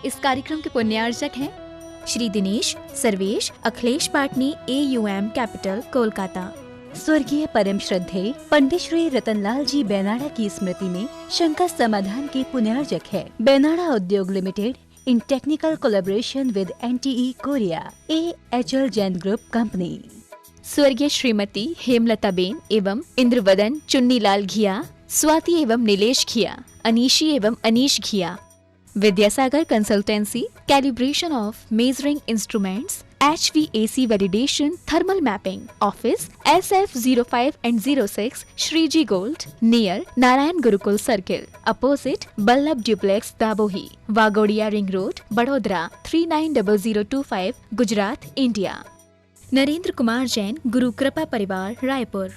इस कार्यक्रम के पुण्यार्चक हैं श्री दिनेश सर्वेश अखिलेश पाटनी AUM कैपिटल कोलकाता। स्वर्गीय परम श्रद्धेय पंडित श्री रतनलाल जी बेनाड़ा की स्मृति में शंका समाधान के पुण्यार्चक है बेनाड़ा उद्योग limited in technical collaboration with NTE Korea AHL Jain group company. स्वर्गीय श्रीमती हेमलता बेन एवं इंद्रवदन चुन्नीलाल घिया, स्वाति एवं नीलेश घिया, अनीशी एवं Anish Ghiya. Vidyasagar consultancy, calibration of measuring instruments, HVAC validation, thermal mapping, office SF05 and 06, Shriji gold, near Narayan Gurukul circle, opposite Ballabh duplex Dabhoi, Waghodia ring road, बड़ोदरा 390025, गुजरात, इंडिया। नरेंद्र कुमार जैन, गुरु कृपा परिवार, रायपुर।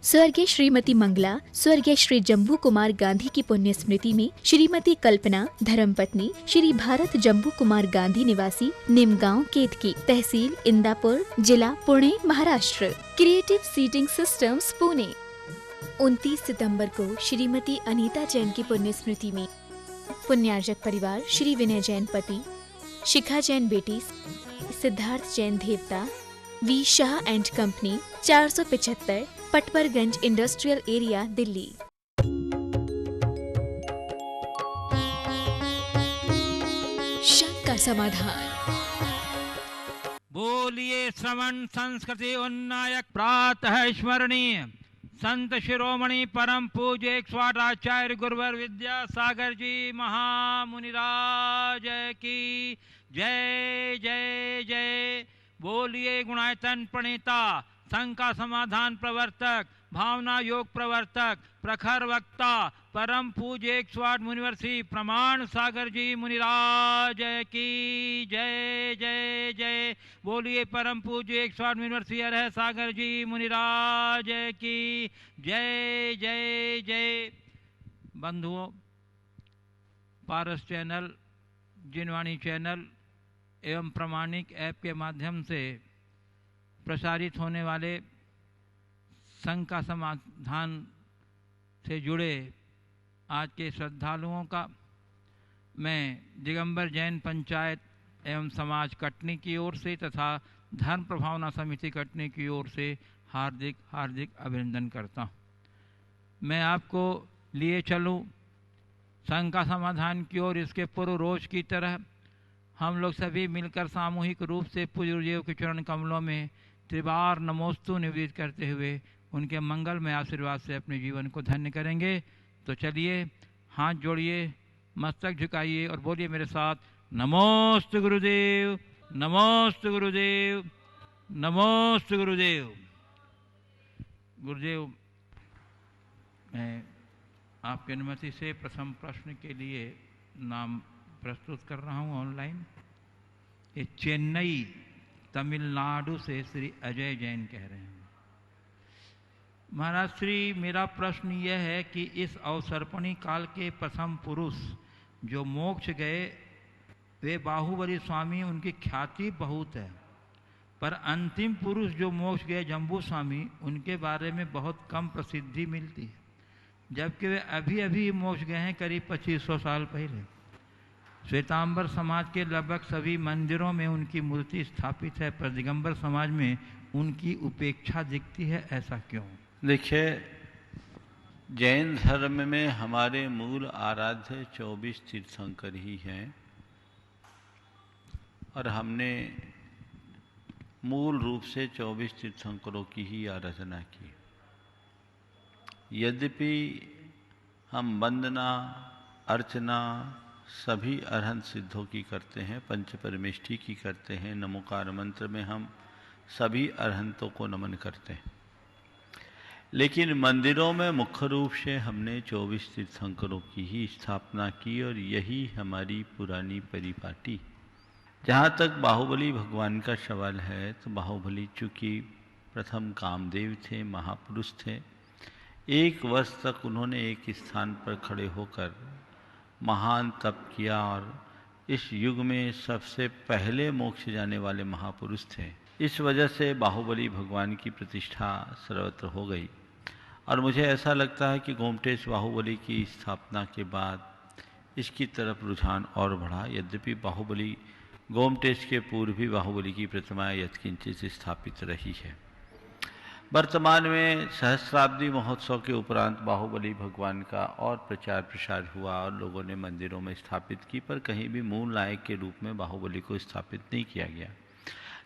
स्वर्गीय श्रीमती मंगला, स्वर्गीय श्री जम्बू कुमार गांधी की पुण्य स्मृति में श्रीमती कल्पना धर्मपत्नी श्री भारत जम्बू कुमार गांधी निवासी निमगांव केतकी, तहसील इंदापुर, जिला Pune, Maharashtra. Creative seating systems, Pune. 29 सितंबर को श्रीमती अनीता जैन की पुण्य स्मृति में पुण्यार्चक परिवार श्री विनय जैन पति, शिखा जैन बेटी, सिद्धार्थ जैन देवता, V Shah and company, 475 Patparganj industrial area, Delhi. शंका समाधान। बोलिए श्रवण संस्कृति उन्नायक प्रातः स्मरणीय संत शिरोमणि परम पूज्य 108 आचार्य गुरुवर विद्यासागर जी महामुनिराज की जय जय जय। बोलिए गुणायतन प्रणेता, शंका समाधान प्रवर्तक, भावना योग प्रवर्तक, प्रखर वक्ता, परम पूज्य 108 मुनिवर्षी प्रमाण सागर जी मुनिराज की जय जय जय। बोलिए परम पूज्य 108 मुनिवर्षी अरह सागर जी मुनिराज की जय जय जय। बंधुओं, पारस चैनल, जिनवाणी चैनल एवं प्रमाणिक ऐप के माध्यम से प्रसारित होने वाले शंका समाधान से जुड़े आज के श्रद्धालुओं का मैं दिगंबर जैन पंचायत एवं समाज कटनी की ओर से तथा धर्म प्रभावना समिति कटनी की ओर से हार्दिक हार्दिक अभिनंदन करता हूँ। मैं आपको लिए चलूँ शंका समाधान की ओर। इसके पूर्व रोज की तरह हम लोग सभी मिलकर सामूहिक रूप से पूज्य गुरुदेव के चरण कमलों में त्रिबार नमोस्तु निवेदित करते हुए उनके मंगलमय आशीर्वाद से अपने जीवन को धन्य करेंगे। तो चलिए हाथ जोड़िए, मस्तक झुकाइए और बोलिए मेरे साथ, नमोस्तु गुरुदेव, नमोस्तु गुरुदेव, नमोस्तु गुरुदेव। गुरुदेव, मैं आपकी अनुमति से प्रथम प्रश्न के लिए नाम प्रस्तुत कर रहा हूँ ऑनलाइन। ये चेन्नई तमिलनाडु से श्री अजय जैन कह रहे हैं। महाराज श्री, मेरा प्रश्न यह है कि इस अवसर्पणी काल के प्रथम पुरुष जो मोक्ष गए वे बाहुबली स्वामी, उनकी ख्याति बहुत है, पर अंतिम पुरुष जो मोक्ष गए जम्बू स्वामी, उनके बारे में बहुत कम प्रसिद्धि मिलती है, जबकि वे अभी अभी मोक्ष गए हैं करीब 2500 साल पहले। श्वेतांबर समाज के लगभग सभी मंदिरों में उनकी मूर्ति स्थापित है, पर दिगंबर समाज में उनकी उपेक्षा दिखती है, ऐसा क्यों? देखिए, जैन धर्म में हमारे मूल आराध्य 24 तीर्थंकर ही हैं और हमने मूल रूप से 24 तीर्थंकरों की ही आराधना की। यद्यपि हम वंदना अर्चना सभी अरहंत सिद्धों की करते हैं, पंच परमेष्ठी की करते हैं, नमोकार मंत्र में हम सभी अरहंतों को नमन करते हैं, लेकिन मंदिरों में मुख्य रूप से हमने 24 तीर्थंकरों की ही स्थापना की और यही हमारी पुरानी परिपाटी। जहाँ तक बाहुबली भगवान का सवाल है, तो बाहुबली चूँकि प्रथम कामदेव थे, महापुरुष थे, 1 वर्ष तक उन्होंने एक स्थान पर खड़े होकर महान तप किया और इस युग में सबसे पहले मोक्ष जाने वाले महापुरुष थे। इस वजह से बाहुबली भगवान की प्रतिष्ठा सर्वत्र हो गई और मुझे ऐसा लगता है कि गोमटेश बाहुबली की स्थापना के बाद इसकी तरफ रुझान और बढ़ा। यद्यपि बाहुबली गोमटेश के पूर्व भी बाहुबली की प्रतिमाएं यत्किंचित स्थापित रही है। वर्तमान में सहस्राब्दी महोत्सव के उपरांत बाहुबली भगवान का और प्रचार प्रसार हुआ और लोगों ने मंदिरों में स्थापित की, पर कहीं भी मूल नायक के रूप में बाहुबली को स्थापित नहीं किया गया।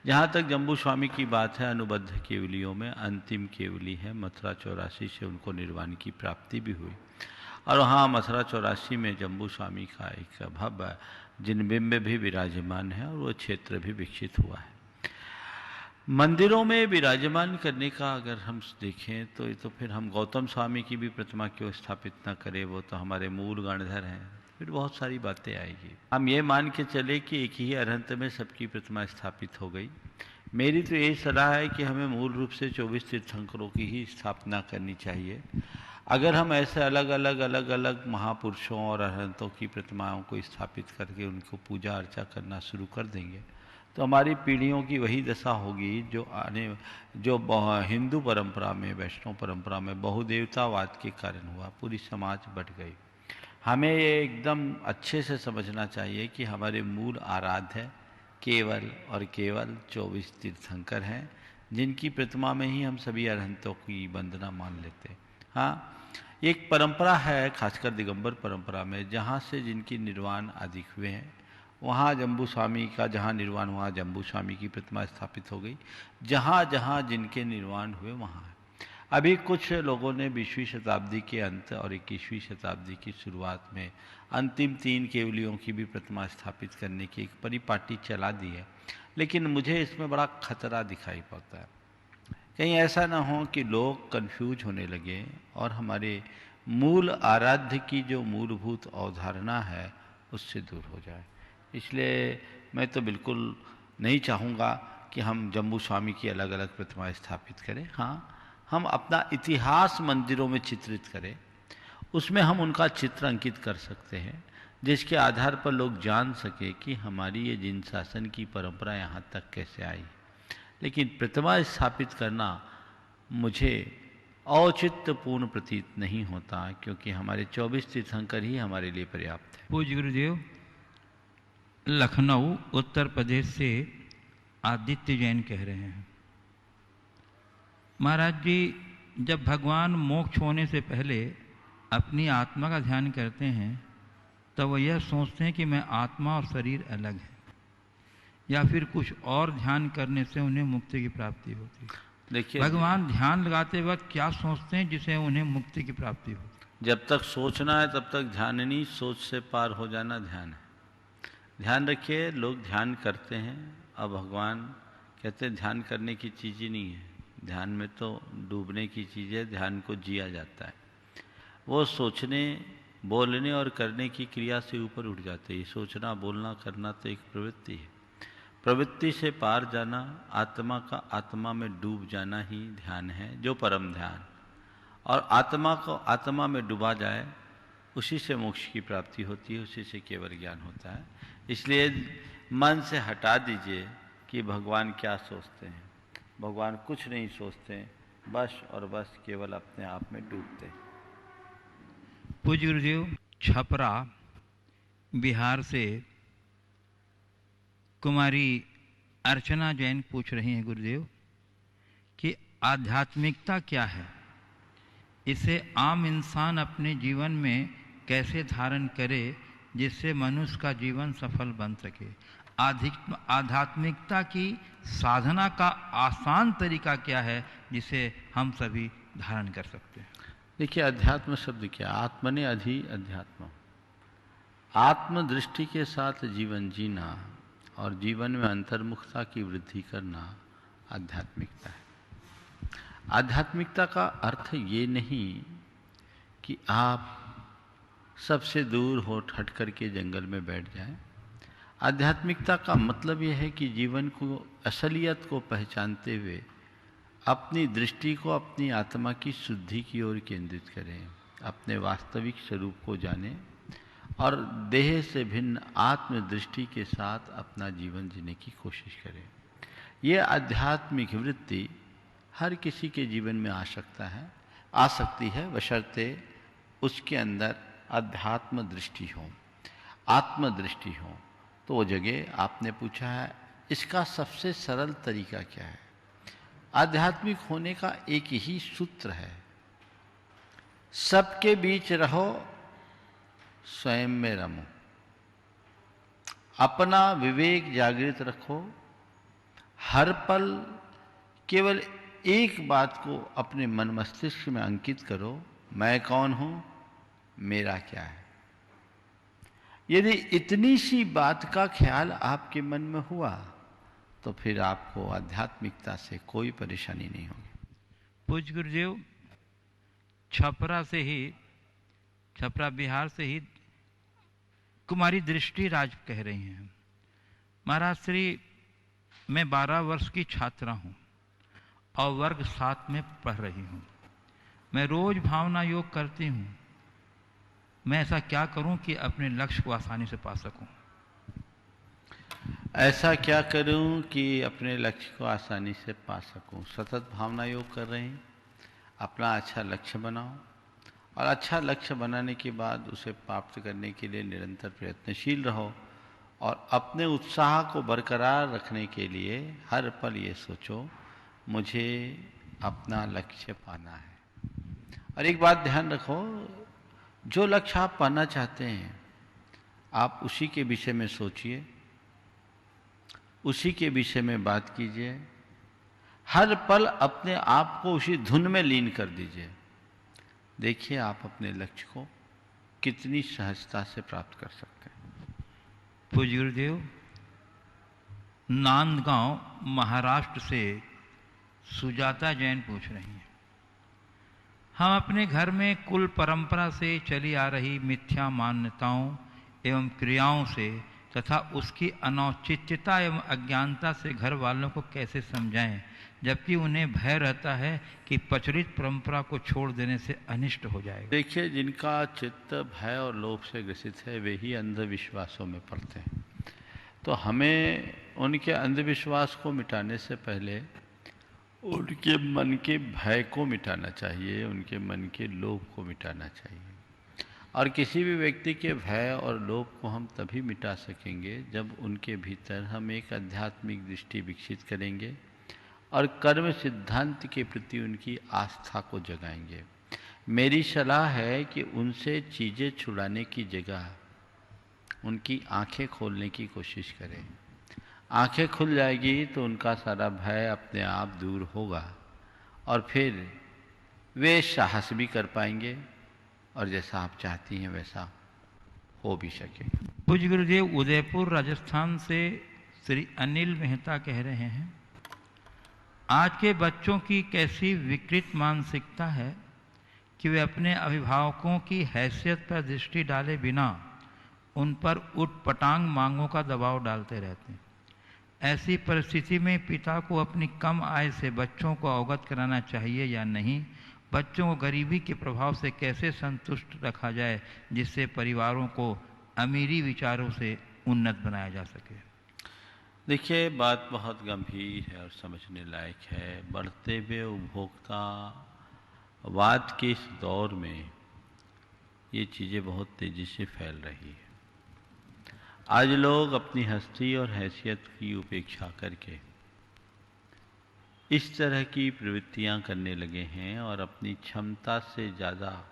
जहाँ तक जम्बू स्वामी की बात है, अनुबद्ध केवलियों में अंतिम केवली है। मथुरा 84 से उनको निर्वाण की प्राप्ति भी हुई और वहाँ मथुरा 84 में जम्बू स्वामी का एक भव्य जिनबिंब भी विराजमान है और वो क्षेत्र भी विकसित हुआ है। मंदिरों में विराजमान करने का अगर हम देखें तो ये तो फिर हम गौतम स्वामी की भी प्रतिमा क्यों स्थापित न करें, वो तो हमारे मूल गणधर हैं। फिर बहुत सारी बातें आएगी। हम ये मान के चले कि एक ही अरहंत में सबकी प्रतिमा स्थापित हो गई। मेरी तो यही सलाह है कि हमें मूल रूप से 24 तीर्थंकरों की ही स्थापना करनी चाहिए। अगर हम ऐसे अलग अलग महापुरुषों और अरहंतों की प्रतिमाओं को स्थापित करके उनको पूजा अर्चा करना शुरू कर देंगे तो हमारी पीढ़ियों की वही दशा होगी जो हिंदू परंपरा में, वैष्णव परंपरा में बहुदेवतावाद के कारण हुआ। पूरी समाज बट गई। हमें ये एकदम अच्छे से समझना चाहिए कि हमारे मूल आराध्य केवल और केवल 24 तीर्थंकर हैं, जिनकी प्रतिमा में ही हम सभी अरहंतों की वंदना मान लेते हैं। हाँ, एक परंपरा है खासकर दिगंबर परंपरा में, जहाँ से जिनकी निर्वाण अधिक हुए हैं वहाँ जम्बू स्वामी का जहाँ निर्वाण हुआ जम्बू स्वामी की प्रतिमा स्थापित हो गई। जहाँ जहाँ जिनके निर्वाण हुए वहाँ है। अभी कुछ लोगों ने 20वीं शताब्दी के अंत और 21वीं शताब्दी की शुरुआत में अंतिम 3 केवलियों की भी प्रतिमा स्थापित करने की एक परिपाटी चला दी है, लेकिन मुझे इसमें बड़ा खतरा दिखाई पड़ता है। कहीं ऐसा ना हो कि लोग कंफ्यूज होने लगे और हमारे मूल आराध्य की जो मूलभूत अवधारणा है उससे दूर हो जाए। इसलिए मैं तो बिल्कुल नहीं चाहूँगा कि हम जम्बू स्वामी की अलग अलग प्रतिमाएं स्थापित करें। हाँ, हम अपना इतिहास मंदिरों में चित्रित करें, उसमें हम उनका चित्र अंकित कर सकते हैं, जिसके आधार पर लोग जान सके कि हमारी ये जिन शासन की परंपरा यहाँ तक कैसे आई। लेकिन प्रतिमा स्थापित करना मुझे औचित्यपूर्ण प्रतीत नहीं होता, क्योंकि हमारे 24 तीर्थंकर ही हमारे लिए पर्याप्त है। पूज्य गुरुदेव, लखनऊ उत्तर प्रदेश से आदित्य जैन कह रहे हैं, महाराज जी, जब भगवान मोक्ष होने से पहले अपनी आत्मा का ध्यान करते हैं तब वो यह सोचते हैं कि मैं आत्मा और शरीर अलग है, या फिर कुछ और ध्यान करने से उन्हें मुक्ति की प्राप्ति होती है? देखिए, भगवान ध्यान लगाते वक्त क्या सोचते हैं जिसे उन्हें मुक्ति की प्राप्ति हो? जब तक सोचना है तब तक ध्यान नहीं, सोच से पार हो जाना ध्यान है। ध्यान रखिए, लोग ध्यान करते हैं और भगवान कहते हैं ध्यान करने की चीज़ ही नहीं है, ध्यान में तो डूबने की चीज़ है, ध्यान को जिया जाता है। वो सोचने, बोलने और करने की क्रिया से ऊपर उठ जाते हैं। सोचना, बोलना, करना तो एक प्रवृत्ति है। प्रवृत्ति से पार जाना, आत्मा का आत्मा में डूब जाना ही ध्यान है, जो परम ध्यान। और आत्मा को आत्मा में डूबा जाए, उसी से मोक्ष की प्राप्ति होती है, उसी से केवल ज्ञान होता है। इसलिए मन से हटा दीजिए कि भगवान क्या सोचते हैं। भगवान कुछ नहीं सोचते हैं, बस और बस केवल अपने आप में डूबते हैं। पूज्य गुरुदेव, छपरा बिहार से कुमारी अर्चना जैन पूछ रही हैं गुरुदेव कि आध्यात्मिकता क्या है, इसे आम इंसान अपने जीवन में कैसे धारण करे जिससे मनुष्य का जीवन सफल बन सके। आध्यात्मिकता की साधना का आसान तरीका क्या है जिसे हम सभी धारण कर सकते हैं? देखिए, अध्यात्म शब्द क्या? आत्मने अधि अध्यात्म। आत्मदृष्टि के साथ जीवन जीना और जीवन में अंतर्मुखता की वृद्धि करना आध्यात्मिकता है। आध्यात्मिकता का अर्थ ये नहीं कि आप सबसे दूर हट करके जंगल में बैठ जाएं। आध्यात्मिकता का मतलब यह है कि जीवन को, असलियत को पहचानते हुए अपनी दृष्टि को अपनी आत्मा की शुद्धि की ओर केंद्रित करें, अपने वास्तविक स्वरूप को जानें और देह से भिन्न आत्मदृष्टि के साथ अपना जीवन जीने की कोशिश करें। यह आध्यात्मिक वृत्ति हर किसी के जीवन में आ सकती है, बशर्ते उसके अंदर अध्यात्म दृष्टि हो। आत्मदृष्टि हो। तो वो जगह आपने पूछा है इसका सबसे सरल तरीका क्या है। आध्यात्मिक होने का एक ही सूत्र है, सबके बीच रहो, स्वयं में रमो। अपना विवेक जागृत रखो, हर पल केवल एक बात को अपने मन मस्तिष्क में अंकित करो, मैं कौन हूं, मेरा क्या है। यदि इतनी सी बात का ख्याल आपके मन में हुआ तो फिर आपको आध्यात्मिकता से कोई परेशानी नहीं होगी। पूज्य गुरुदेव, छपरा बिहार से ही कुमारी दृष्टि राज कह रही हैं, महाराज श्री मैं 12 वर्ष की छात्रा हूँ और वर्ग 7 में पढ़ रही हूँ। मैं रोज भावना योग करती हूँ। मैं ऐसा क्या करूं कि अपने लक्ष्य को आसानी से पा सकूं? ऐसा क्या करूं कि अपने लक्ष्य को आसानी से पा सकूं? सतत भावना योग कर रहे हैं, अपना अच्छा लक्ष्य बनाओ और अच्छा लक्ष्य बनाने के बाद उसे प्राप्त करने के लिए निरंतर प्रयत्नशील रहो और अपने उत्साह को बरकरार रखने के लिए हर पल ये सोचो मुझे अपना लक्ष्य पाना है। और एक बात ध्यान रखो, जो लक्ष्य आप पाना चाहते हैं आप उसी के विषय में सोचिए, उसी के विषय में बात कीजिए, हर पल अपने आप को उसी धुन में लीन कर दीजिए। देखिए आप अपने लक्ष्य को कितनी सहजता से प्राप्त कर सकते हैं। पूज्य गुरुदेव, नांदगांव महाराष्ट्र से सुजाता जैन पूछ रही हैं, हम अपने घर में कुल परंपरा से चली आ रही मिथ्या मान्यताओं एवं क्रियाओं से तथा उसकी अनौचित्यता एवं अज्ञानता से घर वालों को कैसे समझाएं, जबकि उन्हें भय रहता है कि प्रचलित परंपरा को छोड़ देने से अनिष्ट हो जाएगा। देखिए, जिनका चित्त भय और लोभ से ग्रसित है वे ही अंधविश्वासों में पड़ते हैं। तो हमें उनके अंधविश्वास को मिटाने से पहले उनके मन के भय को मिटाना चाहिए, उनके मन के लोभ को मिटाना चाहिए। और किसी भी व्यक्ति के भय और लोभ को हम तभी मिटा सकेंगे जब उनके भीतर हम एक आध्यात्मिक दृष्टि विकसित करेंगे और कर्म सिद्धांत के प्रति उनकी आस्था को जगाएंगे। मेरी सलाह है कि उनसे चीज़ें छुड़ाने की जगह उनकी आंखें खोलने की कोशिश करें। आंखें खुल जाएगी तो उनका सारा भय अपने आप दूर होगा और फिर वे साहस भी कर पाएंगे और जैसा आप चाहती हैं वैसा हो भी सके। पूज्य गुरुदेव, उदयपुर राजस्थान से श्री अनिल मेहता कह रहे हैं, आज के बच्चों की कैसी विकृत मानसिकता है कि वे अपने अभिभावकों की हैसियत पर दृष्टि डाले बिना उन पर उटपटांग मांगों का दबाव डालते रहते हैं। ऐसी परिस्थिति में पिता को अपनी कम आय से बच्चों को अवगत कराना चाहिए या नहीं? बच्चों को गरीबी के प्रभाव से कैसे संतुष्ट रखा जाए जिससे परिवारों को अमीरी विचारों से उन्नत बनाया जा सके? देखिए, बात बहुत गंभीर है और समझने लायक है। बढ़ते हुए उपभोक्तावाद के इस दौर में ये चीज़ें बहुत तेज़ी से फैल रही है। आज लोग अपनी हस्ती और हैसियत की उपेक्षा करके इस तरह की प्रवृत्तियां करने लगे हैं और अपनी क्षमता से ज़्यादा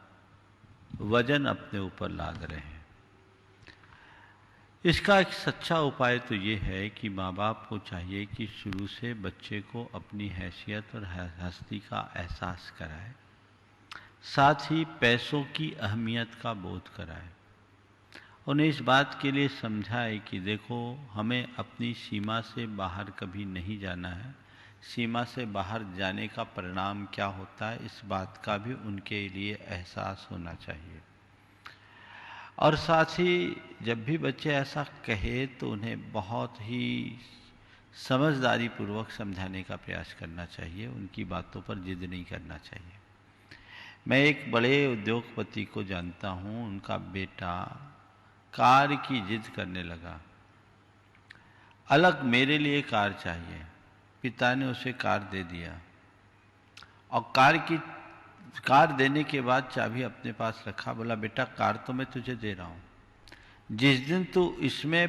वजन अपने ऊपर लाद रहे हैं। इसका एक सच्चा उपाय तो ये है कि माँ बाप को चाहिए कि शुरू से बच्चे को अपनी हैसियत और हस्ती का एहसास कराए, साथ ही पैसों की अहमियत का बोध कराए। उन्हें इस बात के लिए समझाए कि देखो, हमें अपनी सीमा से बाहर कभी नहीं जाना है। सीमा से बाहर जाने का परिणाम क्या होता है, इस बात का भी उनके लिए एहसास होना चाहिए। और साथ ही जब भी बच्चे ऐसा कहे तो उन्हें बहुत ही समझदारी पूर्वक समझाने का प्रयास करना चाहिए, उनकी बातों पर जिद नहीं करना चाहिए। मैं एक बड़े उद्योगपति को जानता हूँ, उनका बेटा कार की जिद करने लगा। अलग मेरे लिए कार चाहिए। पिता ने उसे कार दे दिया और कार देने के बाद चाबी अपने पास रखा। बोला, बेटा कार तो मैं तुझे दे रहा हूँ, जिस दिन तू इसमें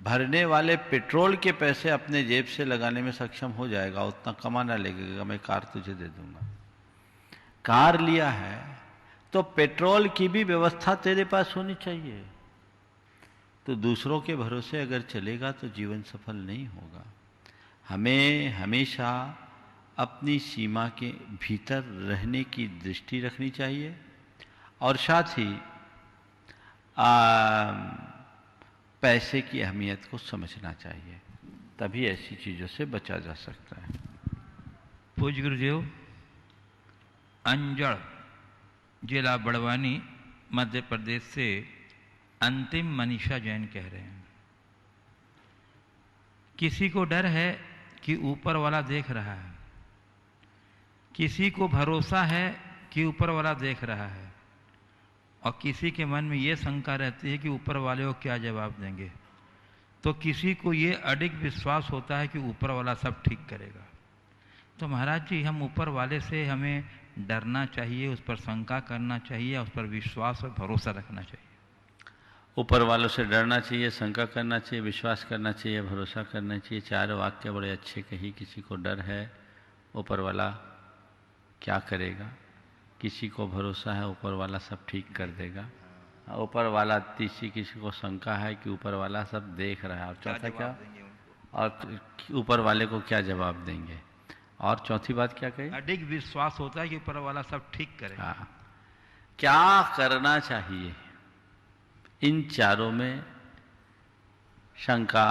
भरने वाले पेट्रोल के पैसे अपने जेब से लगाने में सक्षम हो जाएगा, उतना कमाना लगेगा, मैं कार तुझे दे दूंगा। कार लिया है तो पेट्रोल की भी व्यवस्था तेरे पास होनी चाहिए। तो दूसरों के भरोसे अगर चलेगा तो जीवन सफल नहीं होगा। हमें हमेशा अपनी सीमा के भीतर रहने की दृष्टि रखनी चाहिए और साथ ही पैसे की अहमियत को समझना चाहिए, तभी ऐसी चीज़ों से बचा जा सकता है। पूज्य गुरुदेव, अंजड़ जिला बड़वानी मध्य प्रदेश से अंतिम मनीषा जैन कह रहे हैं, किसी को डर है कि ऊपर वाला देख रहा है, किसी को भरोसा है कि ऊपर वाला देख रहा है, और किसी के मन में ये शंका रहती है कि ऊपर वाले को क्या जवाब देंगे, तो किसी को ये अडिग विश्वास होता है कि ऊपर वाला सब ठीक करेगा। तो महाराज जी, हम ऊपर वाले से हमें डरना चाहिए, उस पर शंका करना चाहिए, उस पर विश्वास और भरोसा रखना चाहिए। ऊपर वालों से डरना चाहिए, शंका करना चाहिए, विश्वास करना चाहिए, भरोसा करना चाहिए। चार वाक्य बड़े अच्छे कही। किसी को डर है, ऊपर वाला क्या करेगा, किसी को भरोसा है, ऊपर वाला सब ठीक कर देगा, ऊपर वाला तीसरी किसी को शंका है कि ऊपर वाला सब देख रहा है, और चौथा क्या, और ऊपर वाले को क्या जवाब देंगे, और चौथी बात क्या कही, अडिग विश्वास होता है कि ऊपर वाला सब ठीक करेगा। हाँ, क्या करना चाहिए इन चारों में, शंका,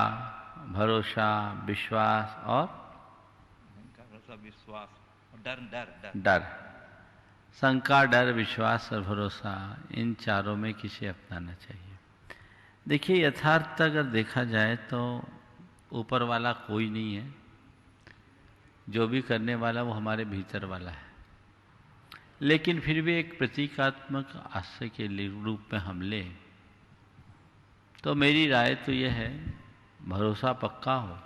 भरोसा, विश्वास और विश्वास, डर डर डर डर। शंका, डर, विश्वास और भरोसा, इन चारों में किसे अपनाना चाहिए। देखिए, यथार्थ अगर देखा जाए तो ऊपर वाला कोई नहीं है, जो भी करने वाला वो हमारे भीतर वाला है। लेकिन फिर भी एक प्रतीकात्मक आश्रय के रूप में हम लें तो मेरी राय तो यह है, भरोसा पक्का हो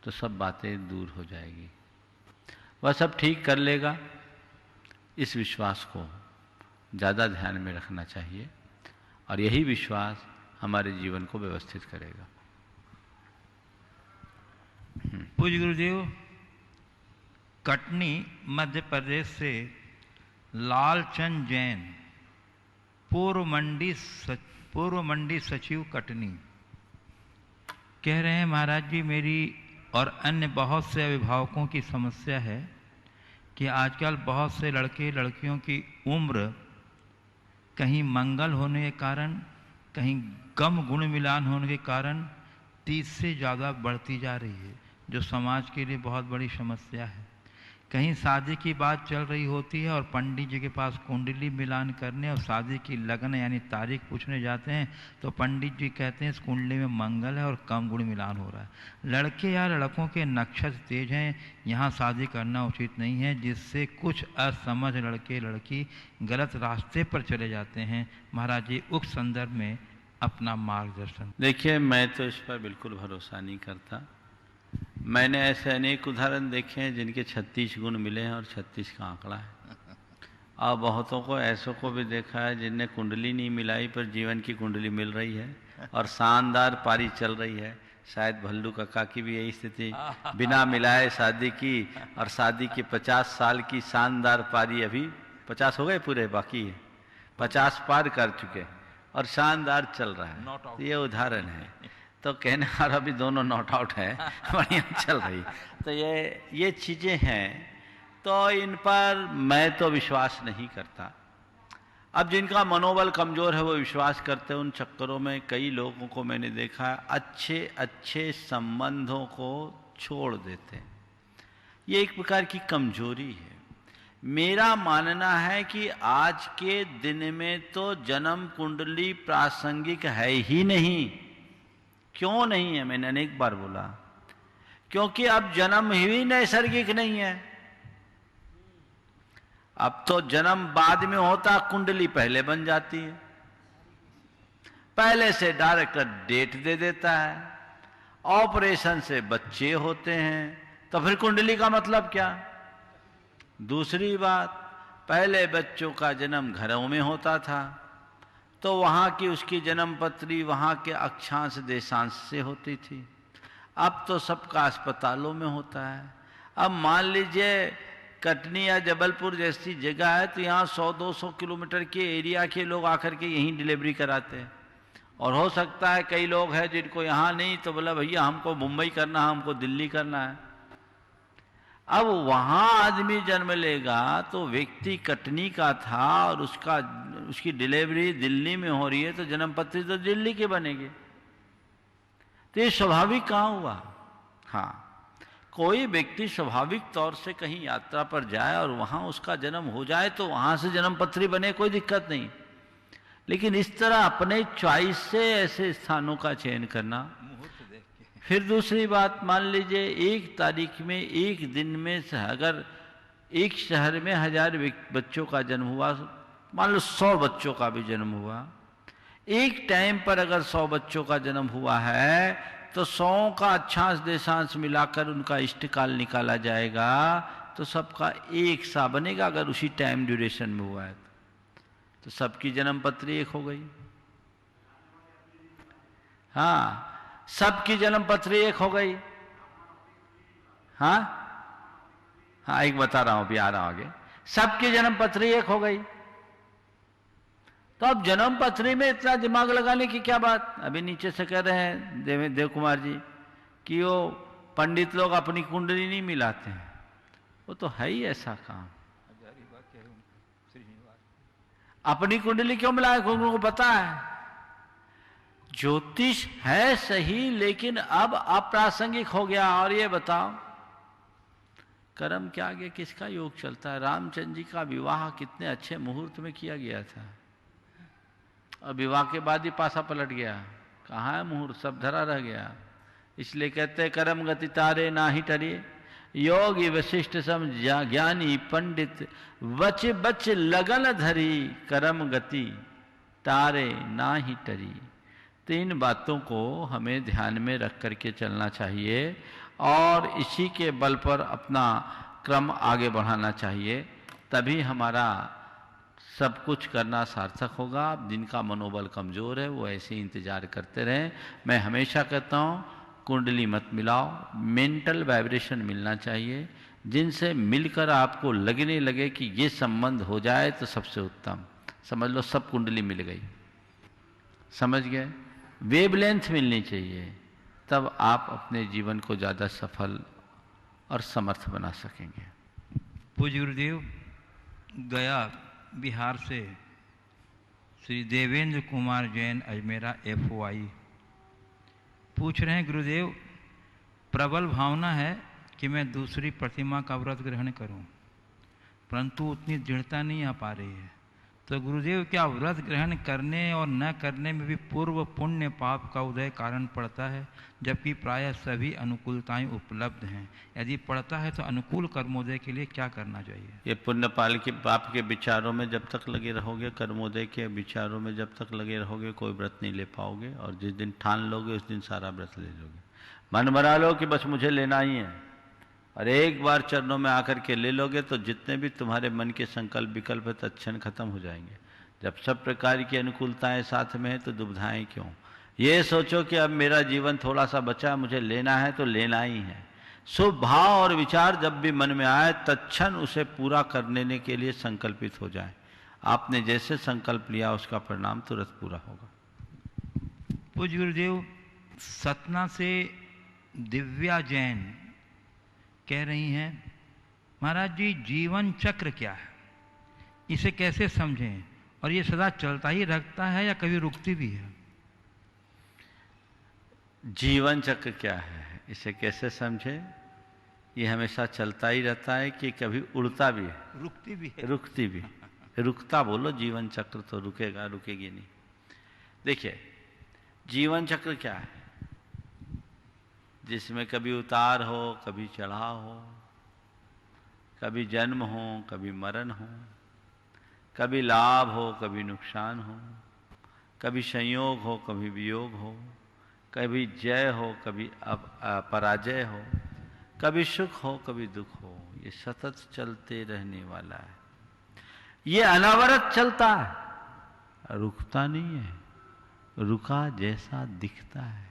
तो सब बातें दूर हो जाएगी, वह सब ठीक कर लेगा। इस विश्वास को ज़्यादा ध्यान में रखना चाहिए और यही विश्वास हमारे जीवन को व्यवस्थित करेगा। पूज्य गुरुदेव, कटनी मध्य प्रदेश से लालचंद जैन, पूर्व मंडी सचिव कटनी, कह रहे हैं, महाराज जी, मेरी और अन्य बहुत से अभिभावकों की समस्या है कि आजकल बहुत से लड़के लड़कियों की उम्र कहीं मंगल होने के कारण, कहीं गम गुण मिलान होने के कारण 30 से ज़्यादा बढ़ती जा रही है, जो समाज के लिए बहुत बड़ी समस्या है। कहीं शादी की बात चल रही होती है और पंडित जी के पास कुंडली मिलान करने और शादी की लगन यानी तारीख पूछने जाते हैं तो पंडित जी कहते हैं इस कुंडली में मंगल है और कम गुण मिलान हो रहा है। लड़के या लड़कों के नक्षत्र तेज हैं, यहाँ शादी करना उचित नहीं है, जिससे कुछ असमझ लड़के लड़की गलत रास्ते पर चले जाते हैं। महाराज जी, उक्त संदर्भ में अपना मार्गदर्शन। देखिए, मैं तो इस पर बिल्कुल भरोसा नहीं करता। मैंने ऐसे अनेक उदाहरण देखे हैं जिनके 36 गुण मिले हैं और 36 का आंकड़ा है, और बहुतों को ऐसों को भी देखा है जिनने कुंडली नहीं मिलाई पर जीवन की कुंडली मिल रही है और शानदार पारी चल रही है। शायद भल्लू काका की भी यही स्थिति, बिना मिलाए शादी की और शादी की 50 साल की शानदार पारी, अभी 50 हो गए पूरे, बाकी है 50 पार कर चुके और शानदार चल रहा है। तो ये उदाहरण है। तो कहने वाला अभी दोनों नॉट आउट है, बढ़िया चल रही। तो ये चीज़ें हैं, तो इन पर मैं तो विश्वास नहीं करता। अब जिनका मनोबल कमज़ोर है वो विश्वास करते हैं, उन चक्करों में कई लोगों को मैंने देखा है अच्छे अच्छे संबंधों को छोड़ देते हैं। ये एक प्रकार की कमजोरी है। मेरा मानना है कि आज के दिन में तो जन्म कुंडली प्रासंगिक है ही नहीं। क्यों नहीं है? मैंने अनेक बार बोला, क्योंकि अब जन्म ही नैसर्गिक नहीं है। अब तो जन्म बाद में होता, कुंडली पहले बन जाती है, पहले से डायरेक्ट डेट दे देता है, ऑपरेशन से बच्चे होते हैं, तो फिर कुंडली का मतलब क्या? दूसरी बात, पहले बच्चों का जन्म घरों में होता था, तो तो वहाँ की उसकी जन्मपत्री वहाँ के अक्षांश देशांश से होती थी। अब तो सबका अस्पतालों में होता है। अब मान लीजिए कटनी या जबलपुर जैसी जगह है तो यहाँ 100-200 किलोमीटर के एरिया के लोग आकर के यहीं डिलीवरी कराते हैं। और हो सकता है कई लोग हैं जिनको यहाँ नहीं, तो बोला भैया हमको मुंबई करना है, हमको दिल्ली करना है। अब वहाँ आदमी जन्म लेगा तो व्यक्ति कटनी का था और उसकी डिलीवरी दिल्ली में हो रही है, तो जन्मपत्री तो दिल्ली के बनेगी। तो ये स्वाभाविक कहाँ हुआ? हाँ, कोई व्यक्ति स्वाभाविक तौर से कहीं यात्रा पर जाए और वहाँ उसका जन्म हो जाए तो वहाँ से जन्मपत्री बने, कोई दिक्कत नहीं। लेकिन इस तरह अपने चॉइस से ऐसे स्थानों का चयन करना। फिर दूसरी बात, मान लीजिए 1 तारीख में, एक दिन में अगर एक शहर में 1000 बच्चों का जन्म हुआ, मान लो 100 बच्चों का भी जन्म हुआ, एक टाइम पर अगर 100 बच्चों का जन्म हुआ है तो 100 का अक्षांश देशांश मिलाकर उनका इष्टकाल निकाला जाएगा तो सबका एक सा बनेगा। अगर उसी टाइम ड्यूरेशन में हुआ है तो सबकी जन्मपत्री एक हो गई। हाँ, सबकी जन्मपत्री एक हो गई। हाँ हाँ, एक बता रहा हूं, अभी आ रहा हूं आगे। सबकी जन्मपत्री एक हो गई। तो अब जन्मपत्री में इतना दिमाग लगाने की क्या बात? अभी नीचे से कह रहे हैं देव कुमार जी कि वो पंडित लोग अपनी कुंडली नहीं मिलाते हैं। वो तो है ही ऐसा काम। अपनी कुंडली क्यों मिलाए? उनको को पता है ज्योतिष है सही, लेकिन अब अप्रासंगिक हो गया। और ये बताओ कर्म के आगे किसका योग चलता है? रामचंद्र जी का विवाह कितने अच्छे मुहूर्त में किया गया था और विवाह के बाद ही पासा पलट गया। कहाँ है मुहूर्त? सब धरा रह गया। इसलिए कहते हैं कर्म गति तारे ना ही टरे, योगी वशिष्ठ सम ज्ञानी पंडित वच बच लगन धरी, कर्म गति तारे ना ही टरी। तो इन बातों को हमें ध्यान में रख करके चलना चाहिए और इसी के बल पर अपना क्रम आगे बढ़ाना चाहिए, तभी हमारा सब कुछ करना सार्थक होगा। जिनका मनोबल कमज़ोर है वो ऐसे ही इंतज़ार करते रहें। मैं हमेशा कहता हूँ कुंडली मत मिलाओ, मेंटल वाइब्रेशन मिलना चाहिए, जिनसे मिलकर आपको लगने लगे कि ये संबंध हो जाए तो सबसे उत्तम। समझ लो सब कुंडली मिल गई, समझ गए? वेवलेंथ मिलनी चाहिए, तब आप अपने जीवन को ज़्यादा सफल और समर्थ बना सकेंगे। पूज्य गुरुदेव, गया बिहार से श्री देवेंद्र कुमार जैन अजमेरा FOI पूछ रहे हैं, गुरुदेव प्रबल भावना है कि मैं दूसरी प्रतिमा का व्रत ग्रहण करूं, परंतु उतनी दृढ़ता नहीं आ पा रही है। तो गुरुदेव, क्या व्रत ग्रहण करने और न करने में भी पूर्व पुण्य पाप का उदय कारण पड़ता है, जबकि प्रायः सभी अनुकूलताएं उपलब्ध हैं? यदि पड़ता है तो अनुकूल कर्मोदय के लिए क्या करना चाहिए? ये पुण्य पाल के पाप के विचारों में जब तक लगे रहोगे, कर्मोदय के विचारों में जब तक लगे रहोगे, कोई व्रत नहीं ले पाओगे। और जिस दिन ठान लोगे उस दिन सारा व्रत ले लोगे। मन बना लो कि बस मुझे लेना ही है, और एक बार चरणों में आकर के ले लोगे तो जितने भी तुम्हारे मन के संकल्प विकल्प है तत्क्षण खत्म हो जाएंगे। जब सब प्रकार की अनुकूलताएं साथ में है तो दुविधाएं क्यों? ये सोचो कि अब मेरा जीवन थोड़ा सा बचा, मुझे लेना है तो लेना ही है। शुभ भाव और विचार जब भी मन में आए तत्क्षण उसे पूरा करने के लिए संकल्पित हो जाए। आपने जैसे संकल्प लिया उसका परिणाम तुरंत पूरा होगा। पूज्य गुरुदेव, सतना से दिव्या जैन कह रही हैं, महाराज जी जीवन चक्र क्या है, इसे कैसे समझें, और ये सदा चलता ही रहता है या कभी रुकती भी है? जीवन चक्र क्या है, इसे कैसे समझे? ये हमेशा चलता ही रहता है कि कभी उड़ता भी है, रुकती भी है? रुकती भी। रुकता बोलो, जीवन चक्र तो रुकेगा, रुकेगी नहीं। देखिए जीवन चक्र क्या है, जिसमें कभी उतार हो, कभी चढ़ाव हो, कभी जन्म हो, कभी मरण हो, कभी लाभ हो, कभी नुकसान हो, कभी संयोग हो, कभी वियोग हो, कभी जय हो, कभी पराजय हो, कभी सुख हो, कभी दुख हो। ये सतत चलते रहने वाला है, ये अनवरत चलता है। रुकता नहीं है, रुका जैसा दिखता है।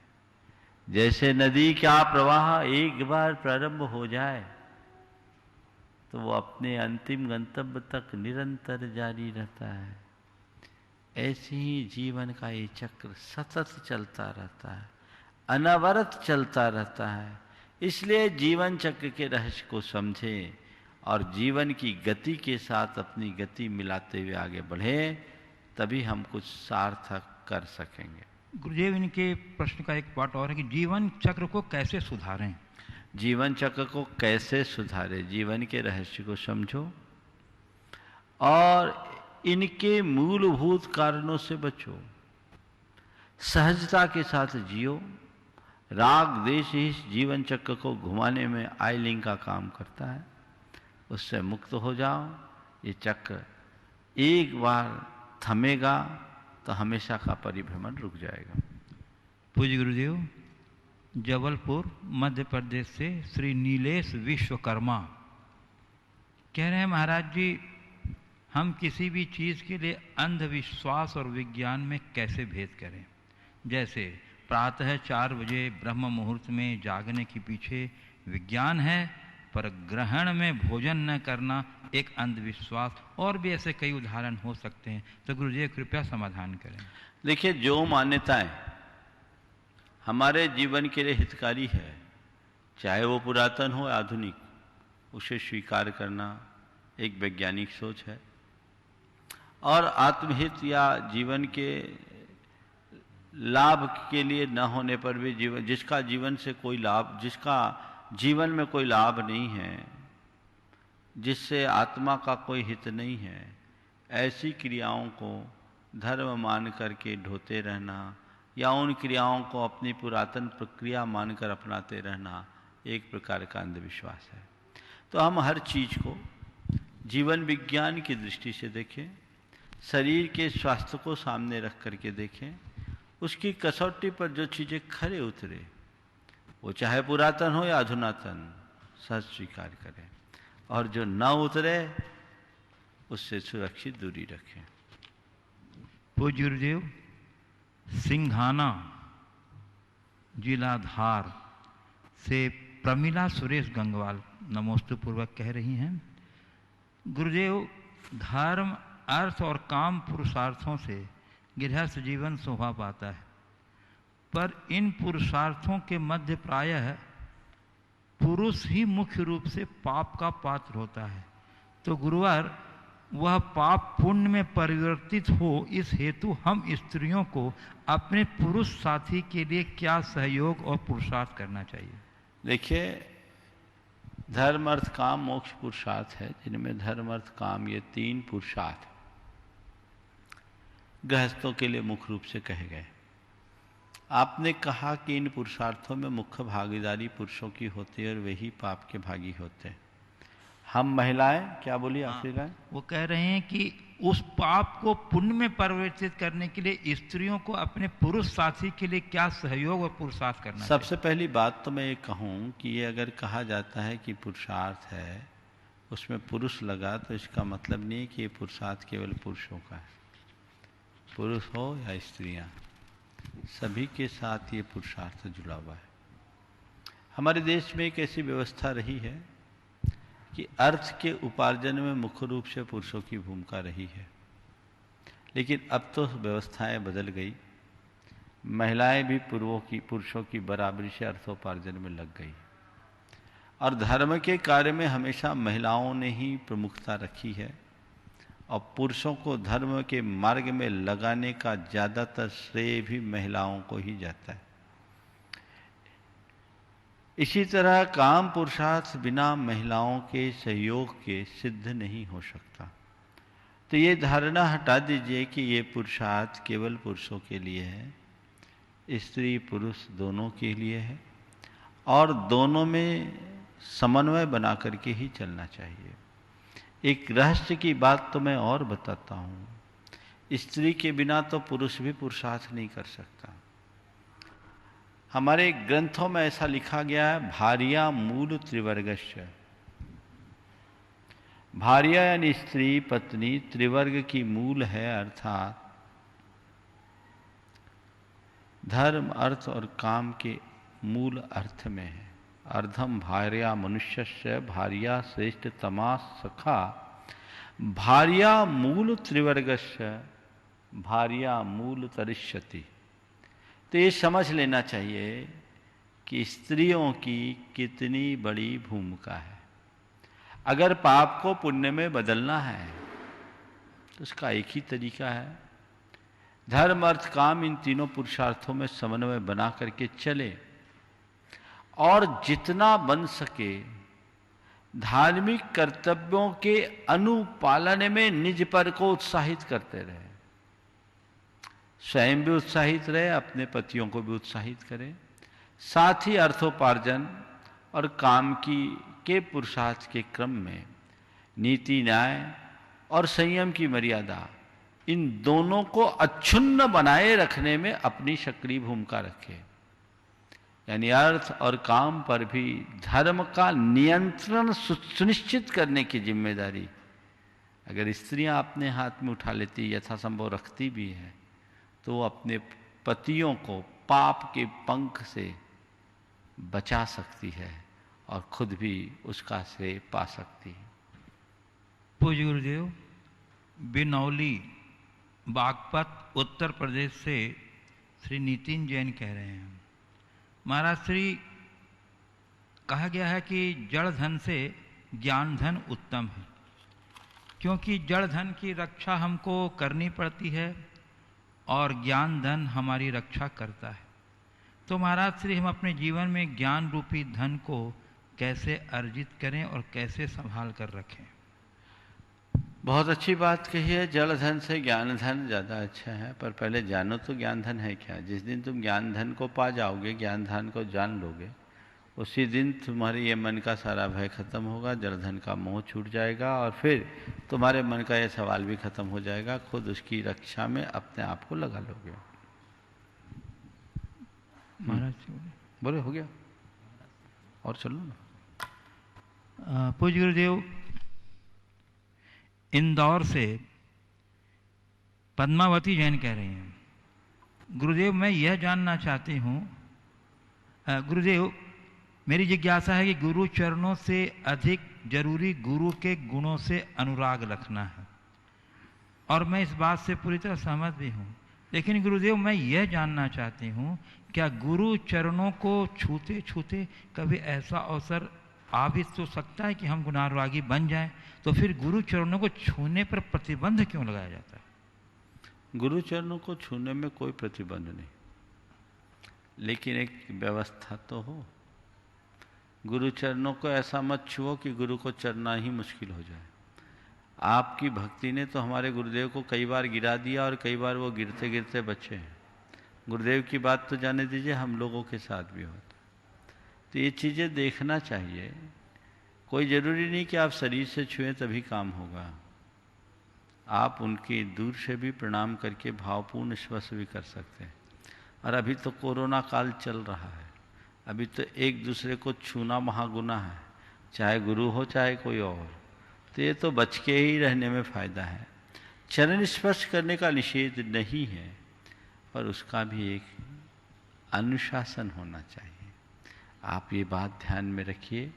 जैसे नदी का प्रवाह एक बार प्रारंभ हो जाए तो वो अपने अंतिम गंतव्य तक निरंतर जारी रहता है, ऐसे ही जीवन का ये चक्र सतत चलता रहता है, अनवरत चलता रहता है। इसलिए जीवन चक्र के रहस्य को समझें और जीवन की गति के साथ अपनी गति मिलाते हुए आगे बढ़े, तभी हम कुछ सार्थक कर सकेंगे। गुरुदेव, इनके प्रश्न का एक पार्ट और है कि जीवन चक्र को कैसे सुधारें। जीवन चक्र को कैसे सुधारें, जीवन के रहस्य को समझो और इनके मूलभूत कारणों से बचो, सहजता के साथ जियो। राग द्वेष इस जीवन चक्र को घुमाने में आइलिंग का काम करता है, उससे मुक्त हो जाओ। ये चक्र एक बार थमेगा तो हमेशा का परिभ्रमण रुक जाएगा। पूज्य गुरुदेव, जबलपुर मध्य प्रदेश से श्री नीलेश विश्वकर्मा कह रहे हैं, महाराज जी हम किसी भी चीज़ के लिए अंधविश्वास और विज्ञान में कैसे भेद करें। जैसे प्रातः 4 बजे ब्रह्म मुहूर्त में जागने के पीछे विज्ञान है, पर ग्रहण में भोजन न करना एक अंधविश्वास। और भी ऐसे कई उदाहरण हो सकते हैं, तो गुरुजी कृपया समाधान करें। देखिए, जो मान्यताएं हमारे जीवन के लिए हितकारी है, चाहे वो पुरातन हो आधुनिक, उसे स्वीकार करना एक वैज्ञानिक सोच है। और आत्महित या जीवन के लाभ के लिए न होने पर भी जिसका जीवन से कोई लाभ, जिसका जीवन में कोई लाभ नहीं है, जिससे आत्मा का कोई हित नहीं है, ऐसी क्रियाओं को धर्म मान करके ढोते रहना या उन क्रियाओं को अपनी पुरातन प्रक्रिया मानकर अपनाते रहना एक प्रकार का अंधविश्वास है। तो हम हर चीज को जीवन विज्ञान की दृष्टि से देखें, शरीर के स्वास्थ्य को सामने रख करके देखें, उसकी कसौटी पर जो चीज़ें खरे उतरे, वो चाहे पुरातन हो या अधुनातन, सच स्वीकार करें, और जो न उतरे उससे सुरक्षित दूरी रखें। पूज्य गुरुदेव, सिंघाना जिला धार से प्रमिला सुरेश गंगवाल नमोस्तु पूर्वक कह रही हैं, गुरुदेव धर्म अर्थ और काम पुरुषार्थों से गृहस्थ जीवन शोभा पाता है, पर इन पुरुषार्थों के मध्य प्रायः पुरुष ही मुख्य रूप से पाप का पात्र होता है। तो गुरुवर, वह पाप पुण्य में परिवर्तित हो, इस हेतु हम स्त्रियों को अपने पुरुष साथी के लिए क्या सहयोग और पुरुषार्थ करना चाहिए। देखिए, धर्म अर्थ काम मोक्ष पुरुषार्थ है, जिनमें धर्म अर्थ काम ये 3 पुरुषार्थ गृहस्थों के लिए मुख्य रूप से कहे गए। आपने कहा कि इन पुरुषार्थों में मुख्य भागीदारी पुरुषों की होती है और वही पाप के भागी होते हैं। हम महिलाएं, क्या बोली आखिरी लाइन? वो कह रहे हैं कि उस पाप को पुण्य में परिवर्तित करने के लिए स्त्रियों को अपने पुरुष साथी के लिए क्या सहयोग और पुरुषार्थ करना चाहिए। सबसे पहली बात तो मैं ये कहूँ कि ये अगर कहा जाता है कि पुरुषार्थ है, उसमें पुरुष लगा, तो इसका मतलब नहीं है कि ये पुरुषार्थ केवल पुरुषों का है। पुरुष हो या स्त्रियाँ, सभी के साथ ये पुरुषार्थ जुड़ा हुआ है। हमारे देश में एक ऐसी व्यवस्था रही है कि अर्थ के उपार्जन में मुख्य रूप से पुरुषों की भूमिका रही है, लेकिन अब तो व्यवस्थाएं बदल गई, महिलाएं भी पुरुषों की बराबरी से अर्थोपार्जन में लग गई, और धर्म के कार्य में हमेशा महिलाओं ने ही प्रमुखता रखी है, और पुरुषों को धर्म के मार्ग में लगाने का ज़्यादातर श्रेय भी महिलाओं को ही जाता है। इसी तरह काम पुरुषार्थ बिना महिलाओं के सहयोग के सिद्ध नहीं हो सकता। तो ये धारणा हटा दीजिए कि ये पुरुषार्थ केवल पुरुषों के लिए है, स्त्री पुरुष दोनों के लिए है, और दोनों में समन्वय बना करके ही चलना चाहिए। एक रहस्य की बात तो मैं और बताता हूँ, स्त्री के बिना तो पुरुष भी पुरुषार्थ नहीं कर सकता। हमारे ग्रंथों में ऐसा लिखा गया है, भार्या मूल त्रिवर्गस्य। भार्या यानी स्त्री पत्नी त्रिवर्ग की मूल है, अर्थात धर्म अर्थ और काम के मूल अर्थ में है। अर्धम भार्या मनुष्यस्य भार्या श्रेष्ठ तमा सखा भार्या मूल त्रिवर्गस्य भार्या मूल तरिष्यति। तो ये समझ लेना चाहिए कि स्त्रियों की कितनी बड़ी भूमिका है। अगर पाप को पुण्य में बदलना है तो उसका एक ही तरीका है, धर्म अर्थ काम इन तीनों पुरुषार्थों में समन्वय बना करके चले और जितना बन सके धार्मिक कर्तव्यों के अनुपालन में निज पर को उत्साहित करते रहे, स्वयं भी उत्साहित रहे, अपने पतियों को भी उत्साहित करें, साथ ही अर्थोपार्जन और काम के पुरुषार्थ के क्रम में नीति न्याय और संयम की मर्यादा इन दोनों को अक्षुण्ण बनाए रखने में अपनी सक्रिय भूमिका रखे। यानी अर्थ और काम पर भी धर्म का नियंत्रण सुनिश्चित करने की जिम्मेदारी अगर स्त्रियां अपने हाथ में उठा लेती, यथासंभव रखती भी है, तो वो अपने पतियों को पाप के पंख से बचा सकती है और खुद भी उसका श्रेय पा सकती है। पूज्य गुरुदेव, बिनौली बागपत उत्तर प्रदेश से श्री नितिन जैन कह रहे हैं, महाराज श्री कहा गया है कि जड़ धन से ज्ञान धन उत्तम है, क्योंकि जड़ धन की रक्षा हमको करनी पड़ती है और ज्ञान धन हमारी रक्षा करता है। तो महाराज श्री हम अपने जीवन में ज्ञान रूपी धन को कैसे अर्जित करें और कैसे संभाल कर रखें? बहुत अच्छी बात कही है। जड़ धन से ज्ञान धन ज़्यादा अच्छा है, पर पहले जानो तो ज्ञान धन है क्या। जिस दिन तुम ज्ञान धन को पा जाओगे, ज्ञान धन को जान लोगे, उसी दिन तुम्हारे ये मन का सारा भय खत्म होगा, जड़ धन का मोह छूट जाएगा और फिर तुम्हारे मन का ये सवाल भी खत्म हो जाएगा, खुद उसकी रक्षा में अपने आप को लगा लोगे। महाराज बोले हो गया और चलो ना। पूज्य गुरुदेव, इंदौर से पद्मावती जैन कह रही हैं, गुरुदेव मैं यह जानना चाहती हूँ, गुरुदेव मेरी जिज्ञासा है कि गुरु चरणों से अधिक जरूरी गुरु के गुणों से अनुराग रखना है, और मैं इस बात से पूरी तरह सहमत भी हूँ। लेकिन गुरुदेव मैं यह जानना चाहती हूँ, क्या गुरु चरणों को छूते छूते कभी ऐसा अवसर आ भी तो सकता है कि हम गुणानुरागी बन जाएं? तो फिर गुरु चरणों को छूने पर प्रतिबंध क्यों लगाया जाता है? गुरु चरणों को छूने में कोई प्रतिबंध नहीं, लेकिन एक व्यवस्था तो हो। गुरु चरणों को ऐसा मत छुओ कि गुरु को चरना ही मुश्किल हो जाए। आपकी भक्ति ने तो हमारे गुरुदेव को कई बार गिरा दिया और कई बार वो गिरते गिरते बचे हैं। गुरुदेव की बात तो जाने दीजिए, हम लोगों के साथ भी होता। तो ये चीज़ें देखना चाहिए। कोई ज़रूरी नहीं कि आप शरीर से छुएं तभी काम होगा, आप उनके दूर से भी प्रणाम करके भावपूर्ण स्पर्श भी कर सकते हैं। और अभी तो कोरोना काल चल रहा है, अभी तो एक दूसरे को छूना महागुनाह है, चाहे गुरु हो चाहे कोई और। तो ये तो बच के ही रहने में फ़ायदा है। चरण स्पर्श करने का निषेध नहीं है, पर उसका भी एक अनुशासन होना चाहिए। आप ये बात ध्यान में रखिए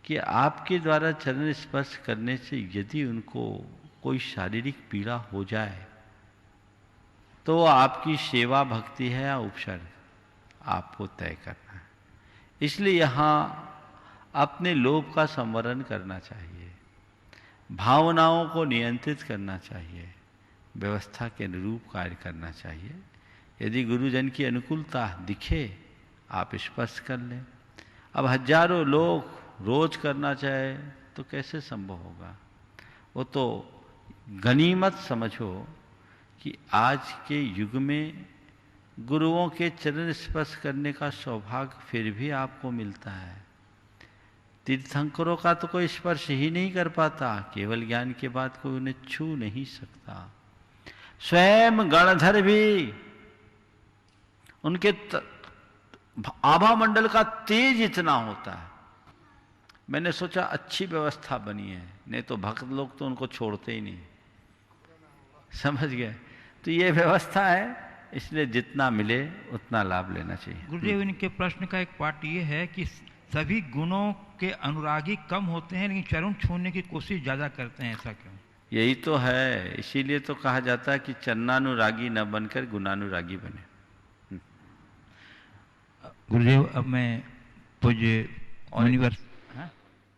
कि आपके द्वारा चरण स्पर्श करने से यदि उनको कोई शारीरिक पीड़ा हो जाए तो आपकी सेवा भक्ति है या उपसर्ग, आपको तय करना है। इसलिए यहाँ अपने लोभ का संवरण करना चाहिए, भावनाओं को नियंत्रित करना चाहिए, व्यवस्था के अनुरूप कार्य करना चाहिए। यदि गुरुजन की अनुकूलता दिखे आप स्पर्श कर लें। अब हजारों लोग रोज करना चाहे तो कैसे संभव होगा? वो तो गनीमत समझो कि आज के युग में गुरुओं के चरण स्पर्श करने का सौभाग्य फिर भी आपको मिलता है। तीर्थंकरों का तो कोई स्पर्श ही नहीं कर पाता, केवल ज्ञान के बाद कोई उन्हें छू नहीं सकता। स्वयं गणधर भी उनके आभा मंडल का तेज इतना होता है। मैंने सोचा अच्छी व्यवस्था बनी है, नहीं तो भक्त लोग तो उनको छोड़ते ही नहीं, समझ गए। तो ये व्यवस्था है इसलिए जितना मिले उतना लाभ लेना चाहिए। गुरुदेव, इनके प्रश्न का एक पार्ट ये है कि सभी गुणों के अनुरागी कम होते हैं लेकिन चरण छूने की कोशिश ज़्यादा करते हैं, ऐसा क्यों? यही तो है, इसीलिए तो कहा जाता है कि चरणानुरागी न बनकर गुणानुरागी बने। गुरुदेव, अब मैं पूज्य यूनिवर्स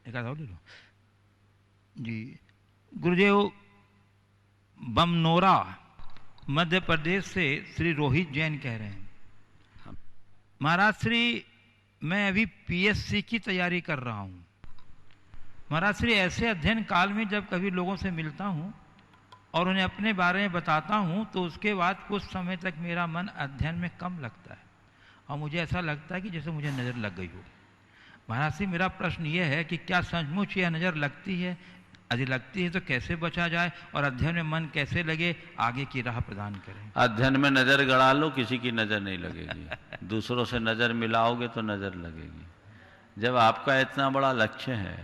एक आधा और ले लो जी। गुरुदेव, बमनोरा मध्य प्रदेश से श्री रोहित जैन कह रहे हैं, महाराज श्री मैं अभी पीएससी की तैयारी कर रहा हूँ। महाराज श्री, ऐसे अध्ययन काल में जब कभी लोगों से मिलता हूँ और उन्हें अपने बारे में बताता हूँ तो उसके बाद कुछ समय तक मेरा मन अध्ययन में कम लगता है और मुझे ऐसा लगता है कि जैसे मुझे नज़र लग गई हो। महाराज श्री, मेरा प्रश्न यह है कि क्या सचमुच यह नज़र लगती है? यदि लगती है तो कैसे बचा जाए और अध्ययन में मन कैसे लगे, आगे की राह प्रदान करें? अध्ययन में नज़र गड़ा लो, किसी की नज़र नहीं लगेगी। दूसरों से नज़र मिलाओगे तो नज़र लगेगी। जब आपका इतना बड़ा लक्ष्य है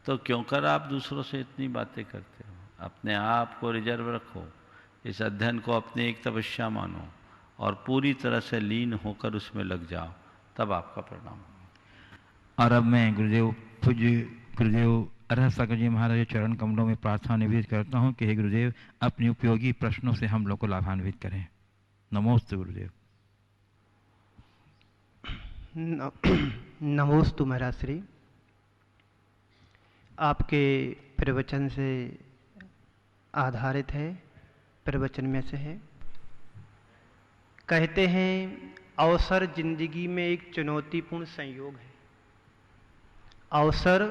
तो क्यों कर आप दूसरों से इतनी बातें करते हो? अपने आप को रिजर्व रखो, इस अध्ययन को अपनी एक तपस्या मानो और पूरी तरह से लीन होकर उसमें लग जाओ, तब आपका परिणाम होगा। और अब मैं गुरुदेव, पूज्य गुरुदेव अरहत सागर जी महाराज के चरण कमलों में प्रार्थना निवेदित करता हूँ कि हे गुरुदेव, अपनी उपयोगी प्रश्नों से हम लोग को लाभान्वित करें। नमोस्तु गुरुदेव। नमोस्तु महाराज श्री। आपके प्रवचन से आधारित है, प्रवचन में से है। कहते हैं अवसर जिंदगी में एक चुनौतीपूर्ण संयोग है। अवसर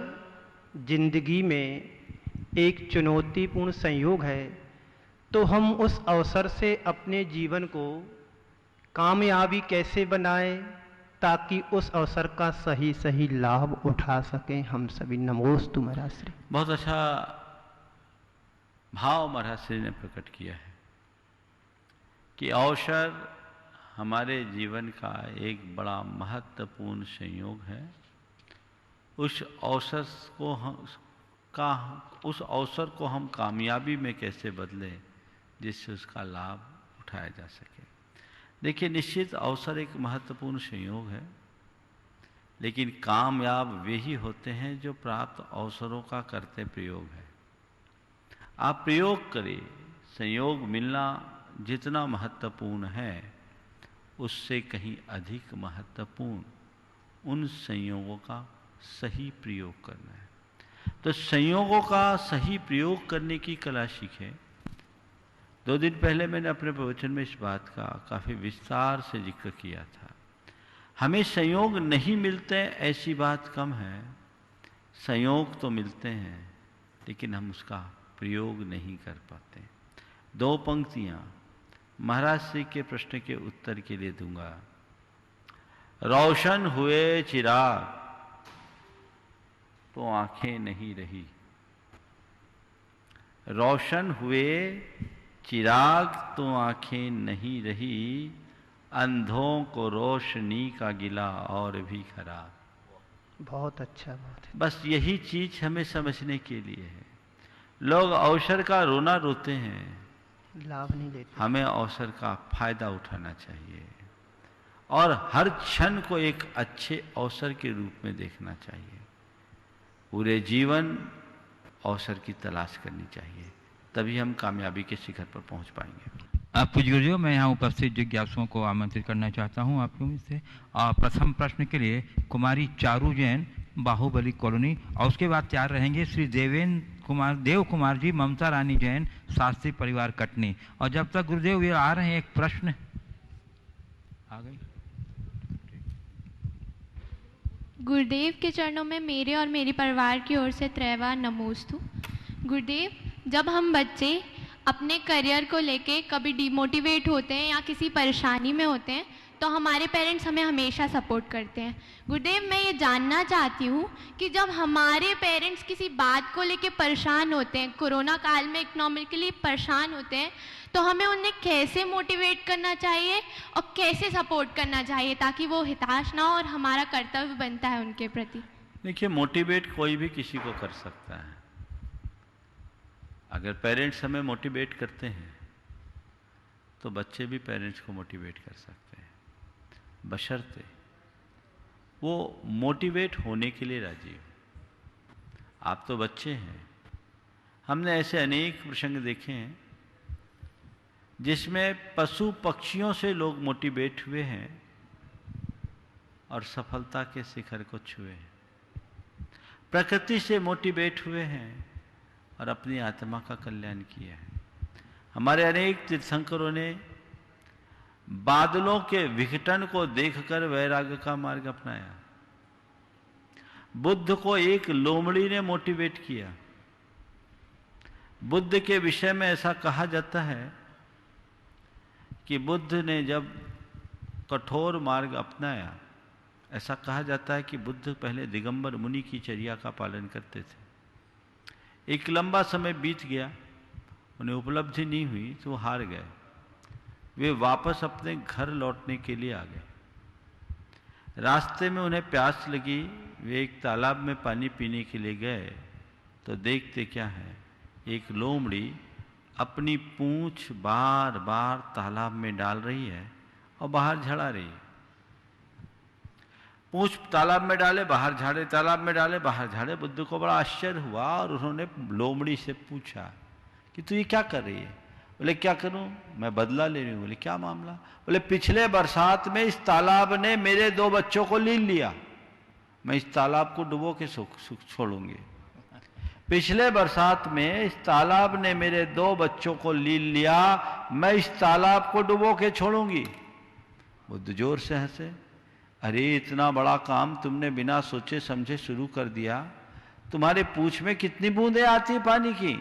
जिंदगी में एक चुनौतीपूर्ण संयोग है, तो हम उस अवसर से अपने जीवन को कामयाबी कैसे बनाएं ताकि उस अवसर का सही सही लाभ उठा सकें हम सभी। नमोस्तु महाराज श्री। बहुत अच्छा भाव महाराज श्री ने प्रकट किया है कि अवसर हमारे जीवन का एक बड़ा महत्वपूर्ण संयोग है। उस अवसर को हम कामयाबी में कैसे बदलें जिससे उसका लाभ उठाया जा सके। देखिए, निश्चित अवसर एक महत्वपूर्ण संयोग है, लेकिन कामयाब वे ही होते हैं जो प्राप्त अवसरों का करते प्रयोग है। आप प्रयोग करें, संयोग मिलना जितना महत्वपूर्ण है उससे कहीं अधिक महत्वपूर्ण उन संयोगों का सही प्रयोग करना है। तो संयोगों का सही प्रयोग करने की कला सीखें। 2 दिन पहले मैंने अपने प्रवचन में इस बात का काफ़ी विस्तार से जिक्र किया था। हमें संयोग नहीं मिलते ऐसी बात कम है, संयोग तो मिलते हैं लेकिन हम उसका प्रयोग नहीं कर पाते। 2 पंक्तियाँ महाराज श्री के प्रश्न के उत्तर के लिए दूंगा। रोशन हुए चिराग तो आंखें नहीं रही। रोशन हुए चिराग तो आंखें नहीं रही, अंधों को रोशनी का गिला और भी खराब। बहुत अच्छा, बहुत अच्छा। बस यही चीज हमें समझने के लिए है। लोग अवसर का रोना रोते हैं, लाभ नहीं लेते। हमें अवसर का फायदा उठाना चाहिए और हर क्षण को एक अच्छे अवसर के रूप में देखना चाहिए। पूरे जीवन अवसर की तलाश करनी चाहिए, तभी हम कामयाबी के शिखर पर पहुंच पाएंगे। आप पूज्य गुरुदेव, मैं यहाँ उपस्थित जिज्ञासुओं को आमंत्रित करना चाहता हूँ आपके मुझ से। प्रथम प्रश्न के लिए कुमारी चारू जैन, बाहुबली कॉलोनी, और उसके बाद तैयार रहेंगे श्री देव कुमार जी, ममता रानी जैन, शास्त्री परिवार कटनी। और जब तक गुरुदेव ये आ रहे हैं, एक प्रश्न आ गई। गुरुदेव के चरणों में मेरे और मेरे परिवार की ओर से त्रैवा नमोस्तु। गुरुदेव, जब हम बच्चे अपने करियर को लेके कभी डिमोटिवेट होते हैं या किसी परेशानी में होते हैं तो हमारे पेरेंट्स हमें हमेशा सपोर्ट करते हैं। गुरुदेव, मैं ये जानना चाहती हूँ कि जब हमारे पेरेंट्स किसी बात को लेके परेशान होते हैं, कोरोना काल में इकोनॉमिकली परेशान होते हैं, तो हमें उन्हें कैसे मोटिवेट करना चाहिए और कैसे सपोर्ट करना चाहिए ताकि वो हताश ना हो और हमारा कर्तव्य बनता है उनके प्रति। देखिए, मोटिवेट कोई भी किसी को कर सकता है। अगर पेरेंट्स हमें मोटिवेट करते हैं तो बच्चे भी पेरेंट्स को मोटिवेट कर सकते हैं, बशर्ते वो मोटिवेट होने के लिए राजी हो। आप तो बच्चे हैं। हमने ऐसे अनेक प्रसंग देखे हैं जिसमें पशु पक्षियों से लोग मोटिवेट हुए हैं और सफलता के शिखर को छुए हैं। प्रकृति से मोटिवेट हुए हैं और अपनी आत्मा का कल्याण किया है। हमारे अनेक तीर्थंकरों ने बादलों के विघटन को देखकर वैराग्य का मार्ग अपनाया। बुद्ध को एक लोमड़ी ने मोटिवेट किया। बुद्ध के विषय में ऐसा कहा जाता है कि बुद्ध ने जब कठोर मार्ग अपनाया, ऐसा कहा जाता है कि बुद्ध पहले दिगंबर मुनि की चर्या का पालन करते थे। एक लंबा समय बीत गया, उन्हें उपलब्धि नहीं हुई तो वो हार गए। वे वापस अपने घर लौटने के लिए आ गए। रास्ते में उन्हें प्यास लगी, वे एक तालाब में पानी पीने के लिए गए तो देखते क्या है, एक लोमड़ी अपनी पूंछ बार बार तालाब में डाल रही है और बाहर झड़ा रही है। पूंछ तालाब में डाले, बाहर झाड़े, तालाब में डाले, बाहर झाड़े। बुद्ध को बड़ा आश्चर्य हुआ और उन्होंने लोमड़ी से पूछा कि तू ये क्या कर रही है? बोले क्या करूं, मैं बदला ले रही हूं। बोले क्या मामला? बोले पिछले बरसात में इस तालाब ने मेरे 2 बच्चों को लील लिया, मैं इस तालाब को डुबो के छोड़ूंगी। पिछले बरसात में इस तालाब ने मेरे 2 बच्चों को लील लिया, मैं इस तालाब को डुबो के छोड़ूंगी। बुद्ध जोर से हंसे, अरे इतना बड़ा काम तुमने बिना सोचे समझे शुरू कर दिया, तुम्हारे पूंछ में कितनी बूंदें आती पानी की?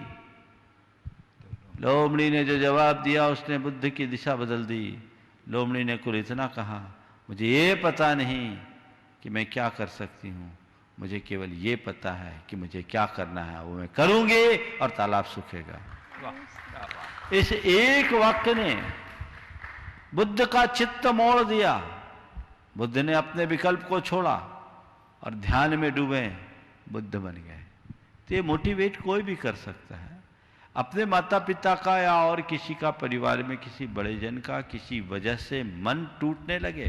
लोमड़ी ने जो जवाब दिया उसने बुद्ध की दिशा बदल दी। लोमड़ी ने कुल इतना कहा, मुझे ये पता नहीं कि मैं क्या कर सकती हूँ, मुझे केवल ये पता है कि मुझे क्या करना है, वो मैं करूंगी और तालाब सूखेगा। इस एक वाक्य ने बुद्ध का चित्त मोड़ दिया। बुद्ध ने अपने विकल्प को छोड़ा और ध्यान में डूबे, बुद्ध बन गए। तो ये मोटिवेट कोई भी कर सकता है। अपने माता पिता का या और किसी का, परिवार में किसी बड़े जन का किसी वजह से मन टूटने लगे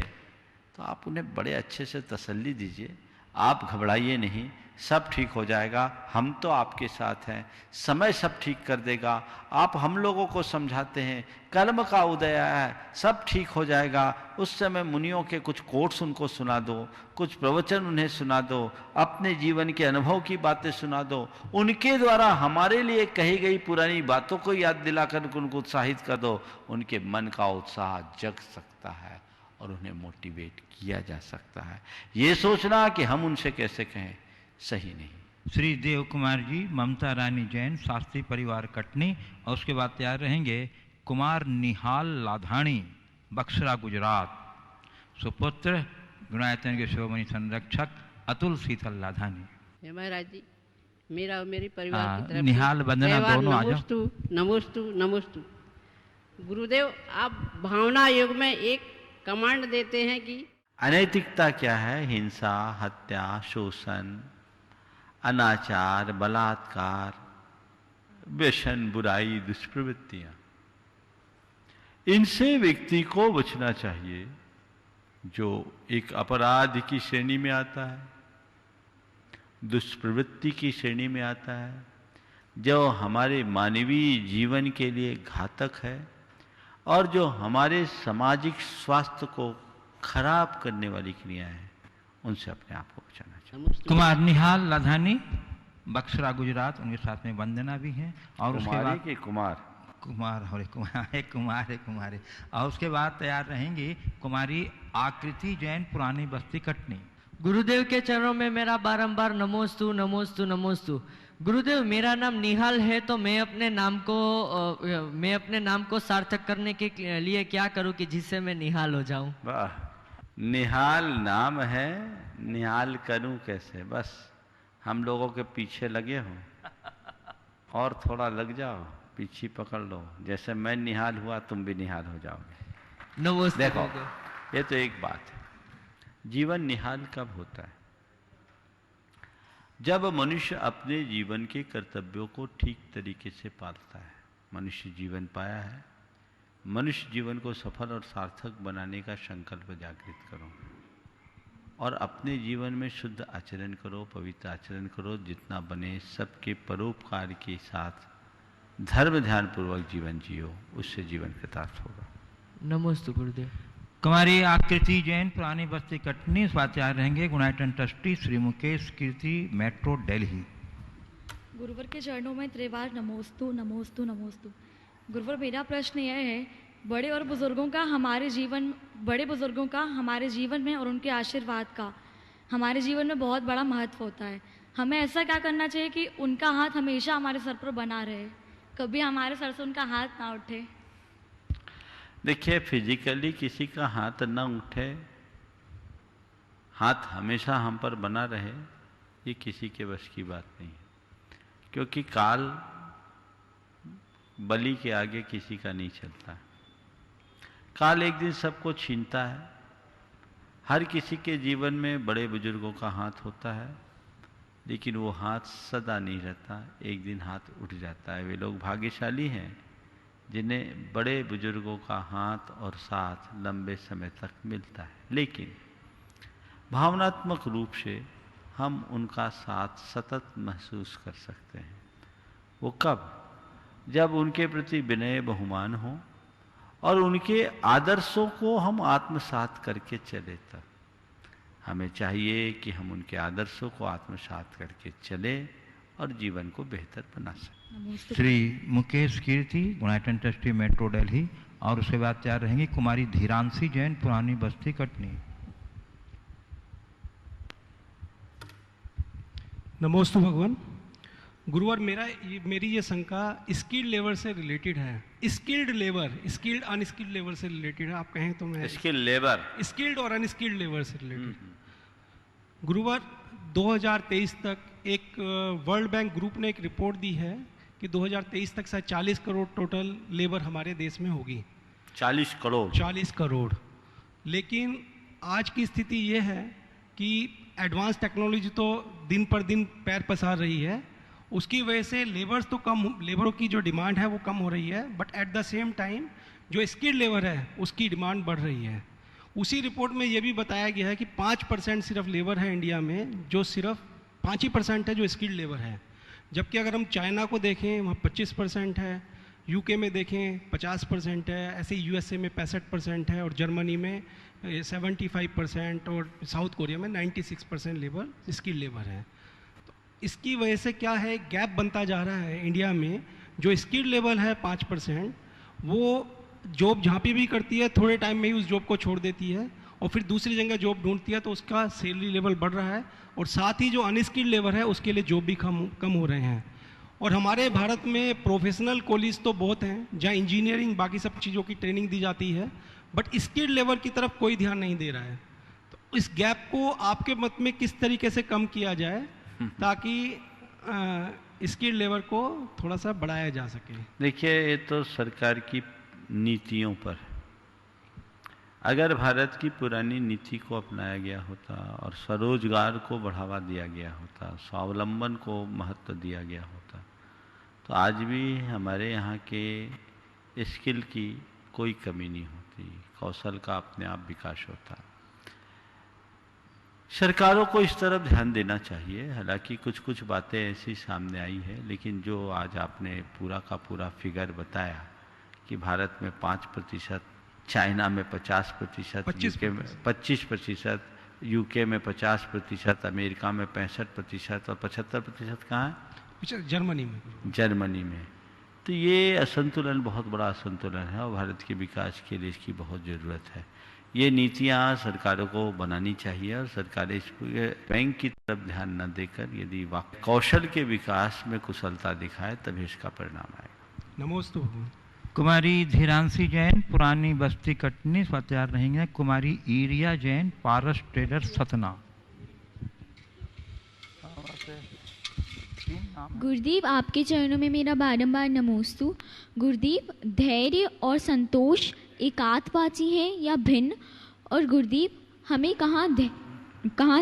तो आप उन्हें बड़े अच्छे से तसल्ली दीजिए, आप घबराइए नहीं, सब ठीक हो जाएगा, हम तो आपके साथ हैं, समय सब ठीक कर देगा। आप हम लोगों को समझाते हैं, कर्म का उदय है, सब ठीक हो जाएगा। उस समय मुनियों के कुछ कोट्स उनको सुना दो, कुछ प्रवचन उन्हें सुना दो, अपने जीवन के अनुभव की बातें सुना दो, उनके द्वारा हमारे लिए कही गई पुरानी बातों को याद दिलाकर उनको उत्साहित कर दो। उनके मन का उत्साह जग सकता है और उन्हें मोटिवेट किया जा सकता है। ये सोचना कि हम उनसे कैसे कहें, सही नहीं। श्री देव कुमार जी, ममता रानी जैन, शास्त्री परिवार कटनी, और उसके बाद तैयार रहेंगे कुमार निहाल लाधानी, बक्सरा गुजरात, सुपुत्र गुणायतन के शिरोमणि संरक्षक अतुल शीतल लाधानी। जय महाराज जी, मेरा और मेरे परिवार की तरफ निहाल वंदना दोनों आ जाओ। नमोस्तु नमोस्तु नमोस्तु। गुरुदेव, आप भावना युग में एक कमांड देते हैं कि अनैतिकता क्या है? हिंसा, हत्या, शोषण, अनाचार, बलात्कार, व्यसन, बुराई, दुष्प्रवृत्तियां, इनसे व्यक्ति को बचना चाहिए। जो एक अपराध की श्रेणी में आता है, दुष्प्रवृत्ति की श्रेणी में आता है, जो हमारे मानवीय जीवन के लिए घातक है और जो हमारे सामाजिक स्वास्थ्य को खराब करने वाली क्रियाएं हैं, उनसे अपने आप को बचाना चाहिए। कुमार निहाल लाधानी, बक्सरा गुजरात, उनके साथ में वंदना भी है। और उसके बाद के कुमार कुमार और उसके बाद तैयार रहेंगी कुमारी आकृति जैन, पुरानी बस्ती कटनी। गुरुदेव के चरणों में मेरा बारंबार नमोस्तु नमोस्तु नमोस्तु। गुरुदेव, मेरा नाम निहाल है, तो मैं अपने नाम को सार्थक करने के लिए क्या करूं कि जिससे मैं निहाल हो जाऊं? वाह, निहाल नाम है, निहाल करूं कैसे? बस हम लोगों के पीछे लगे हो और थोड़ा लग जाओ, पीछे पकड़ लो। जैसे मैं निहाल हुआ तुम भी निहाल हो जाओगे। नमस्ते। देखो, ये तो एक बात है। जीवन निहाल कब होता है? जब मनुष्य अपने जीवन के कर्तव्यों को ठीक तरीके से पालता है। मनुष्य जीवन पाया है, मनुष्य जीवन को सफल और सार्थक बनाने का संकल्प जागृत करो और अपने जीवन में शुद्ध आचरण करो, पवित्र आचरण करो, जितना बने सबके परोपकार के साथ धर्म ध्यान पूर्वक जीवन जियो, उससे जीवन कृतार्थ होगा। नमोस्तु गुरुदेव। कुमारी आकृति जैन, पुरानी बस्ती कटनी, स्वाध्याय रहेंगे गुणायतन ट्रस्टी श्री मुकेश कीर्ति, मेट्रो दिल्ली। गुरुवर के चरणों में त्रिवार नमोस्तु नमोस्तु नमोस्तु। गुरुवर, मेरा प्रश्न यह है, बड़े बुजुर्गों का हमारे जीवन में और उनके आशीर्वाद का हमारे जीवन में बहुत बड़ा महत्व होता है। हमें ऐसा क्या करना चाहिए कि उनका हाथ हमेशा हमारे सर पर बना रहे, कभी हमारे सर से उनका हाथ ना उठे। देखिए, फिजिकली किसी का हाथ न उठे, हाथ हमेशा हम पर बना रहे, ये किसी के वश की बात नहीं है, क्योंकि काल बलि के आगे किसी का नहीं चलता। काल एक दिन सबको छीनता है। हर किसी के जीवन में बड़े बुजुर्गों का हाथ होता है, लेकिन वो हाथ सदा नहीं रहता, एक दिन हाथ उठ जाता है। वे लोग भाग्यशाली हैं जिन्हें बड़े बुजुर्गों का हाथ और साथ लंबे समय तक मिलता है, लेकिन भावनात्मक रूप से हम उनका साथ सतत महसूस कर सकते हैं। वो कब? जब उनके प्रति विनय बहुमान हो और उनके आदर्शों को हम आत्मसात करके चले तब। हमें चाहिए कि हम उनके आदर्शों को आत्मसात करके चले और जीवन को बेहतर बना सकें। श्री मुकेश कीर्ति, गुणायतन ट्रस्टी, मेट्रो दिल्ली। और उसके बाद तैयार रहेंगी कुमारी धीरांशी जैन, पुरानी बस्ती कटनी। नमोस्तु भगवान। गुरुवार, मेरी ये शंका स्किल्ड लेबर से रिलेटेड है। Skilled labour, skilled unskilled labour से रिलेटेड है। आप कहें तो मैं स्किल्ड लेबर, स्किल्ड और अनस्किल्ड लेबर से रिलेटेड। गुरुवार, 2023 तक एक वर्ल्ड बैंक ग्रुप ने एक रिपोर्ट दी है कि 2023 तक शायद 40 करोड़ टोटल लेबर हमारे देश में होगी। 40 करोड़। लेकिन आज की स्थिति ये है कि एडवांस टेक्नोलॉजी तो दिन पर दिन पैर पसार रही है, उसकी वजह से लेबरों की जो डिमांड है वो कम हो रही है, but at the same time जो स्किल्ड लेबर है उसकी डिमांड बढ़ रही है। उसी रिपोर्ट में ये भी बताया गया है कि 5% सिर्फ लेबर है इंडिया में, जो सिर्फ 5% है जो स्किल्ड लेबर है, जबकि अगर हम चाइना को देखें वहाँ 25% है, यूके में देखें 50% है, ऐसे यूएसए में 65% है, और जर्मनी में 75% और साउथ कोरिया में 96% लेबर स्किल्ड लेबर है। तो इसकी वजह से क्या है, गैप बनता जा रहा है इंडिया में। जो स्किल्ड लेबर है 5%, वो जॉब जहाँ पे भी करती है थोड़े टाइम में ही उस जॉब को छोड़ देती है और फिर दूसरी जगह जॉब ढूंढती है, तो उसका सैलरी लेवल बढ़ रहा है, और साथ ही जो अनस्किल्ड लेबर है उसके लिए जॉब भी कम हो रहे हैं। और हमारे भारत में प्रोफेशनल कॉलेज तो बहुत हैं जहाँ इंजीनियरिंग बाकी सब चीज़ों की ट्रेनिंग दी जाती है, बट स्किल्ड लेबर की तरफ कोई ध्यान नहीं दे रहा है। तो इस गैप को आपके मत में किस तरीके से कम किया जाए ताकि स्किल्ड लेबर को थोड़ा सा बढ़ाया जा सके? देखिए, ये तो सरकार की नीतियों पर, अगर भारत की पुरानी नीति को अपनाया गया होता और स्वरोजगार को बढ़ावा दिया गया होता, स्वावलंबन को महत्व दिया गया होता, तो आज भी हमारे यहाँ के स्किल की कोई कमी नहीं होती, कौशल का अपने आप विकास होता। सरकारों को इस तरफ ध्यान देना चाहिए। हालांकि कुछ बातें ऐसी सामने आई है, लेकिन जो आज आपने पूरा का पूरा फिगर बताया कि भारत में 5%, चाइना में 50%, यूके में 25%, यूके में 50%, अमेरिका में 65% और 75% कहाँ है? जर्मनी में। तो ये असंतुलन बहुत बड़ा असंतुलन है और भारत के विकास के लिए इसकी बहुत ज़रूरत है। ये नीतियाँ सरकारों को बनानी चाहिए और सरकारें इस बैंक की तरफ ध्यान न देकर यदि कौशल के विकास में कुशलता दिखाए तभी इसका परिणाम आएगा। नमोस्तु। कुमारी धीरांशी जैन, पुरानी बस्ती कटनी, तैयार रहेंगे कुमारी ईरिया जैन, पारस ट्रेडर, सतना। गुरुदेव, आपके चरणों में मेरा बारंबार नमोस्तु। गुरुदेव, धैर्य और संतोष एकात्वाची हैं या भिन्न? और गुरुदेव, हमें कहाँ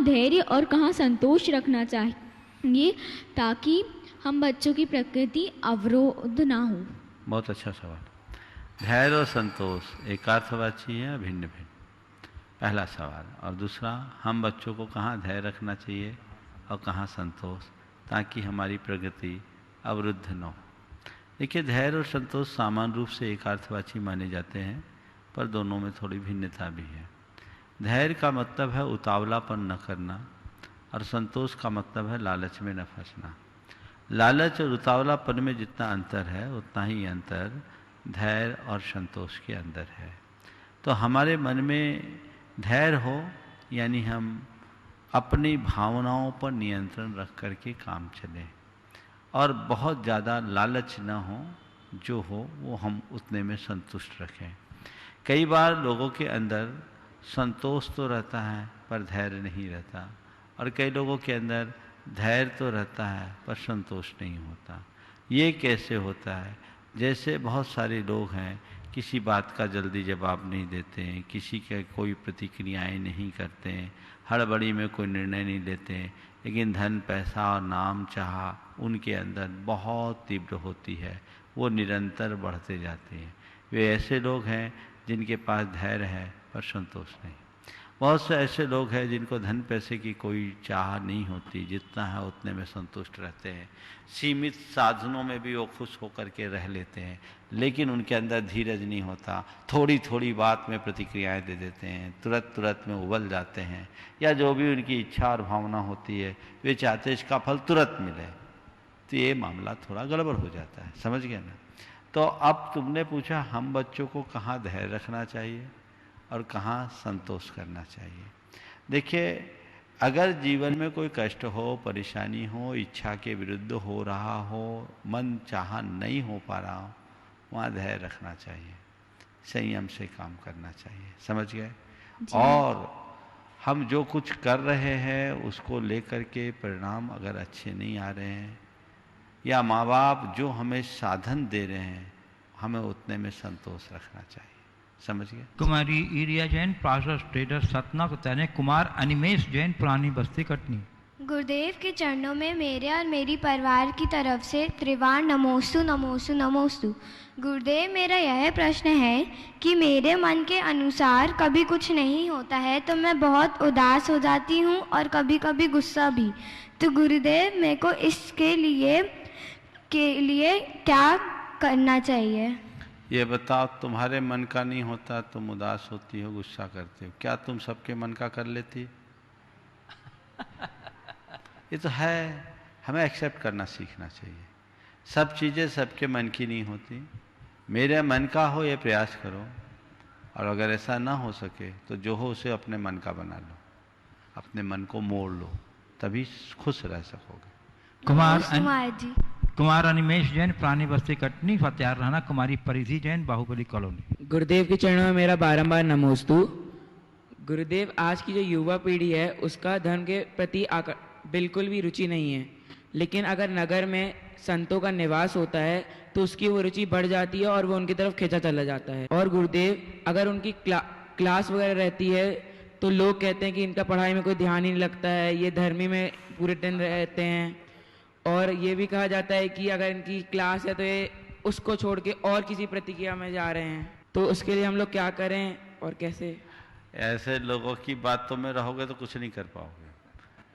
धैर्य और कहाँ संतोष रखना चाहिए ताकि हम बच्चों की प्रकृति अवरोध ना हो? बहुत अच्छा सवाल। धैर्य और संतोष एकार्थवाची है या भिन्न भिन्न? पहला सवाल। और दूसरा, हम बच्चों को कहाँ धैर्य रखना चाहिए और कहाँ संतोष, ताकि हमारी प्रगति अवरुद्ध न हो। देखिए, धैर्य और संतोष सामान्य रूप से एकार्थवाची माने जाते हैं, पर दोनों में थोड़ी भिन्नता भी है। धैर्य का मतलब है उतावलापन न करना, और संतोष का मतलब है लालच में न फंसना। लालच और उतावलापन में जितना अंतर है, उतना ही अंतर धैर्य और संतोष के अंदर है। तो हमारे मन में धैर्य हो, यानी हम अपनी भावनाओं पर नियंत्रण रख करके काम चलें, और बहुत ज़्यादा लालच न हो, जो हो वो हम उतने में संतुष्ट रखें। कई बार लोगों के अंदर संतोष तो रहता है पर धैर्य नहीं रहता, और कई लोगों के अंदर धैर्य तो रहता है पर संतोष नहीं होता। ये कैसे होता है? जैसे बहुत सारे लोग हैं, किसी बात का जल्दी जवाब नहीं देते हैं, किसी के कोई प्रतिक्रियाएं नहीं करते हैं, हड़बड़ी में कोई निर्णय नहीं लेते हैं, लेकिन धन, पैसा और नाम चाह उनके अंदर बहुत तीव्र होती है, वो निरंतर बढ़ते जाते हैं। वे ऐसे लोग हैं जिनके पास धैर्य है पर संतोष नहीं। बहुत से ऐसे लोग हैं जिनको धन पैसे की कोई चाह नहीं होती, जितना है उतने में संतुष्ट रहते हैं, सीमित साधनों में भी वो खुश होकर के रह लेते हैं, लेकिन उनके अंदर धीरज नहीं होता, थोड़ी थोड़ी बात में प्रतिक्रियाएं दे देते हैं, तुरंत तुरंत में उबल जाते हैं, या जो भी उनकी इच्छा और भावना होती है वे चाहते इसका फल तुरंत मिले। तो ये मामला थोड़ा गड़बड़ हो जाता है, समझ गए ना? तो अब तुमने पूछा हम बच्चों को कहाँ धैर्य रखना चाहिए और कहाँ संतोष करना चाहिए। देखिए, अगर जीवन में कोई कष्ट हो, परेशानी हो, इच्छा के विरुद्ध हो रहा हो, मन चाहा नहीं हो पा रहा हो, वहाँ धैर्य रखना चाहिए, संयम से काम करना चाहिए, समझ गए? और हम जो कुछ कर रहे हैं उसको लेकर के परिणाम अगर अच्छे नहीं आ रहे हैं, या माँ बाप जो हमें साधन दे रहे हैं, हमें उतने में संतोष रखना चाहिए, समझ गए? कुमारी ईरिया जैन, पार्षद ट्रेडर सतना को तैने, कुमार अनिमेश जैन, पुरानी बस्ती कटनी। गुरुदेव के चरणों में मेरे और मेरी परिवार की तरफ से त्रिवार नमोस्तु नमोस्तु नमोस्तु। गुरुदेव, मेरा यह प्रश्न है कि मेरे मन के अनुसार कभी कुछ नहीं होता है तो मैं बहुत उदास हो जाती हूँ और कभी कभी गुस्सा भी। तो गुरुदेव, मेरे को इसके लिए क्या करना चाहिए? ये बताओ, तुम्हारे मन का नहीं होता, तुम उदास होती हो, गुस्सा करते हो, क्या तुम सबके मन का कर लेती? ये तो है, हमें एक्सेप्ट करना सीखना चाहिए। सब चीज़ें सबके मन की नहीं होती, मेरे मन का हो ये प्रयास करो, और अगर ऐसा ना हो सके तो जो हो उसे अपने मन का बना लो, अपने मन को मोड़ लो, तभी खुश रह सकोगे। कुमार अनिमेश जैन, पुरानी बस्ती कटनी, फतेहार रहना, कुमारी परिधि जैन, बाहुबली कॉलोनी। गुरुदेव के चरणों में मेरा बारंबार नमोस्तु। गुरुदेव, आज की जो युवा पीढ़ी है उसका धर्म के प्रति बिल्कुल भी रुचि नहीं है, लेकिन अगर नगर में संतों का निवास होता है तो उसकी वो रुचि बढ़ जाती है और वो उनकी तरफ खींचा चला जाता है। और गुरुदेव, अगर उनकी क्लास वगैरह रहती है तो लोग कहते हैं कि इनका पढ़ाई में कोई ध्यान ही नहीं लगता है, ये धर्मी में पूरे दिन रहते हैं, और ये भी कहा जाता है कि अगर इनकी क्लास है तो ये उसको छोड़ के और किसी प्रतिक्रिया में जा रहे हैं। तो उसके लिए हम लोग क्या करें और कैसे? ऐसे लोगों की बातों में रहोगे तो कुछ नहीं कर पाओगे।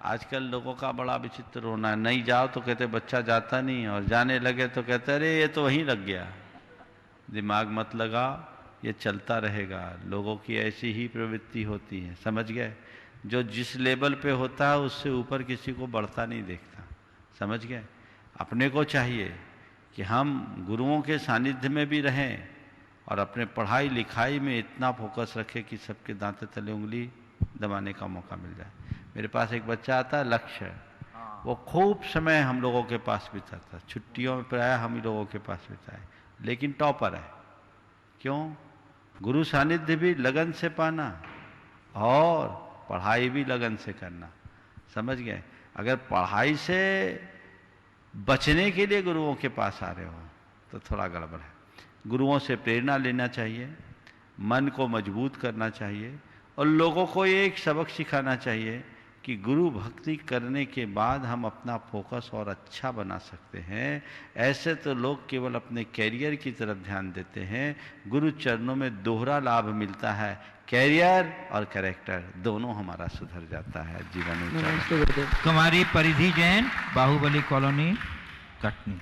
आजकल लोगों का बड़ा विचित्र होना है, नहीं जाओ तो कहते बच्चा जाता नहीं, और जाने लगे तो कहते अरे ये तो वहीं लग गया। दिमाग मत लगा, ये चलता रहेगा। लोगों की ऐसी ही प्रवृत्ति होती है, समझ गए? जो जिस लेवल पे होता है उससे ऊपर किसी को बढ़ता नहीं देखता, समझ गए? अपने को चाहिए कि हम गुरुओं के सानिध्य में भी रहें और अपने पढ़ाई लिखाई में इतना फोकस रखें कि सबके दांते तले उंगली दबाने का मौका मिल जाए। मेरे पास एक बच्चा आता है, लक्ष्य, वो खूब समय हम लोगों के पास बिताता, छुट्टियों में प्राय हम ही लोगों के पास बिताए, लेकिन टॉपर है। क्यों? गुरु सानिध्य भी लगन से पाना और पढ़ाई भी लगन से करना, समझ गए? अगर पढ़ाई से बचने के लिए गुरुओं के पास आ रहे हो तो थोड़ा गड़बड़ है। गुरुओं से प्रेरणा लेना चाहिए, मन को मजबूत करना चाहिए, और लोगों को एक सबक सिखाना चाहिए कि गुरु भक्ति करने के बाद हम अपना फोकस और अच्छा बना सकते हैं। ऐसे तो लोग केवल अपने कैरियर की तरफ ध्यान देते हैं। गुरु चरणों में दोहरा लाभ मिलता है, कैरियर और कैरेक्टर दोनों हमारा सुधर जाता है जीवन। कुमारी परिधि जैन, बाहुबली कॉलोनी, कटनी।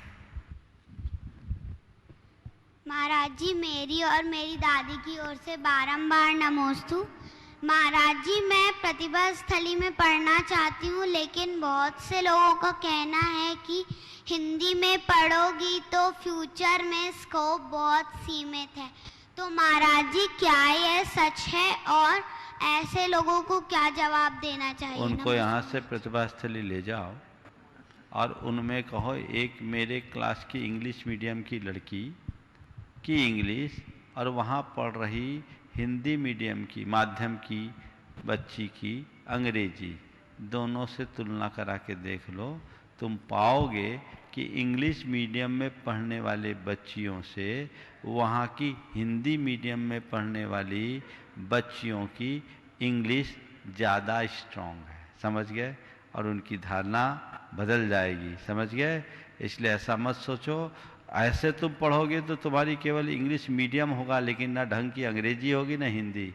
महाराज जी, मेरी और मेरी दादी की ओर से बारंबार नमोस्तु। महाराज जी, मैं प्रतिभा स्थली में पढ़ना चाहती हूँ, लेकिन बहुत से लोगों का कहना है कि हिंदी में पढ़ोगी तो फ्यूचर में स्कोप बहुत सीमित है। तो महाराज जी, क्या यह सच है और ऐसे लोगों को क्या जवाब देना चाहिए? उनको यहाँ से प्रतिभा स्थली ले जाओ और उनमें कहो, एक मेरे क्लास की इंग्लिश मीडियम की लड़की की इंग्लिश और वहाँ पढ़ रही हिंदी मीडियम की माध्यम की बच्ची की अंग्रेजी, दोनों से तुलना करा के देख लो। तुम पाओगे कि इंग्लिश मीडियम में पढ़ने वाले बच्चियों से वहाँ की हिंदी मीडियम में पढ़ने वाली बच्चियों की इंग्लिश ज़्यादा स्ट्रॉन्ग है। समझ गए? और उनकी धारणा बदल जाएगी। समझ गए? इसलिए ऐसा मत सोचो ऐसे तुम पढ़ोगे तो तुम्हारी केवल इंग्लिश मीडियम होगा, लेकिन ना ढंग की अंग्रेजी होगी ना हिंदी।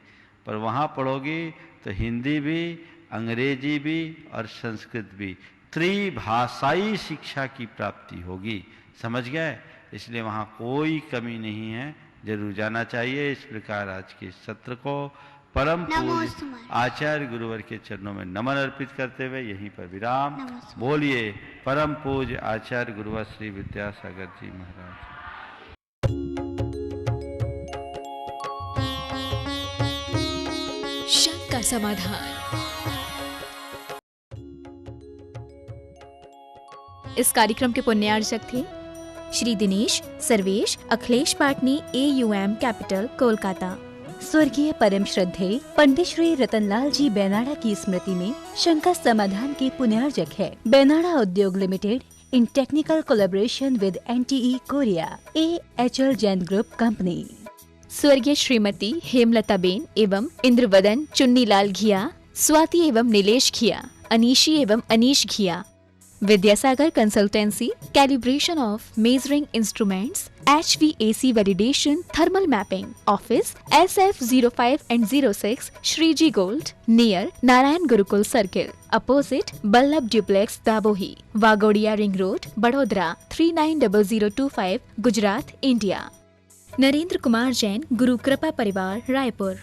पर वहाँ पढ़ोगी तो हिंदी भी, अंग्रेजी भी और संस्कृत भी, त्रिभाषाई शिक्षा की प्राप्ति होगी। समझ गए? इसलिए वहाँ कोई कमी नहीं है, जरूर जाना चाहिए। इस प्रकार आज के सत्र को परम पूज्य आचार्य गुरुवर के चरणों में नमन अर्पित करते हुए यहीं पर विराम। बोलिए परम पूज्य आचार्य गुरुवर श्री विद्यासागर जी महाराज। शंका समाधान। इस कार्यक्रम के पुण्यार्चक थे श्री दिनेश सर्वेश अखिलेश पाटनी, AUM कैपिटल, कोलकाता। स्वर्गीय परम श्रद्धेय पंडित श्री रतनलाल जी बेनाड़ा की स्मृति में शंका समाधान के पुण्यार्चक है बेनाड़ा उद्योग limited in technical collaboration with NTE Korea, AHL Jain group company. स्वर्गीय श्रीमती हेमलताबेन एवं इंद्रवदन चुन्नीलाल घिया, स्वाति एवं नीलेश घिया, अनीशी एवं Anish Ghiya, Vidyasagar consultancy, calibration of measuring instruments, HVAC validation, thermal mapping, office SF05 and 06, Shriji Gold, near Narayan Gurukul Circle, opposite Ballabh Duplex, Dabohi, Wagodia Ring Road, Badodara 390025, Gujarat, India। Narendra Kumar Jain, Guru Kripa परिवार, रायपुर।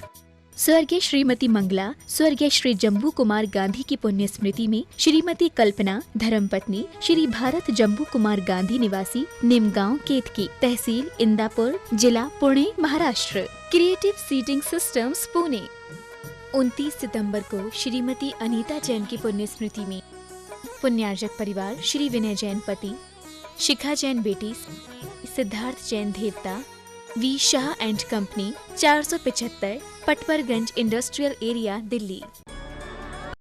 स्वर्गीय श्रीमती मंगला स्वर्गीय श्री जम्बू कुमार गांधी की पुण्य स्मृति में श्रीमती कल्पना धर्मपत्नी श्री भारत जम्बू कुमार गांधी निवासी निमगांव केतकी, तहसील इंदापुर, जिला Pune, Maharashtra. Creative seating systems, Pune. 29 सितंबर को श्रीमती अनीता जैन की पुण्य स्मृति में पुण्यार्जक परिवार श्री विनय जैन पति, शिखा जैन बेटी, सिद्धार्थ जैन देवता, V Shah and company, 475 Patparganj industrial area, Delhi.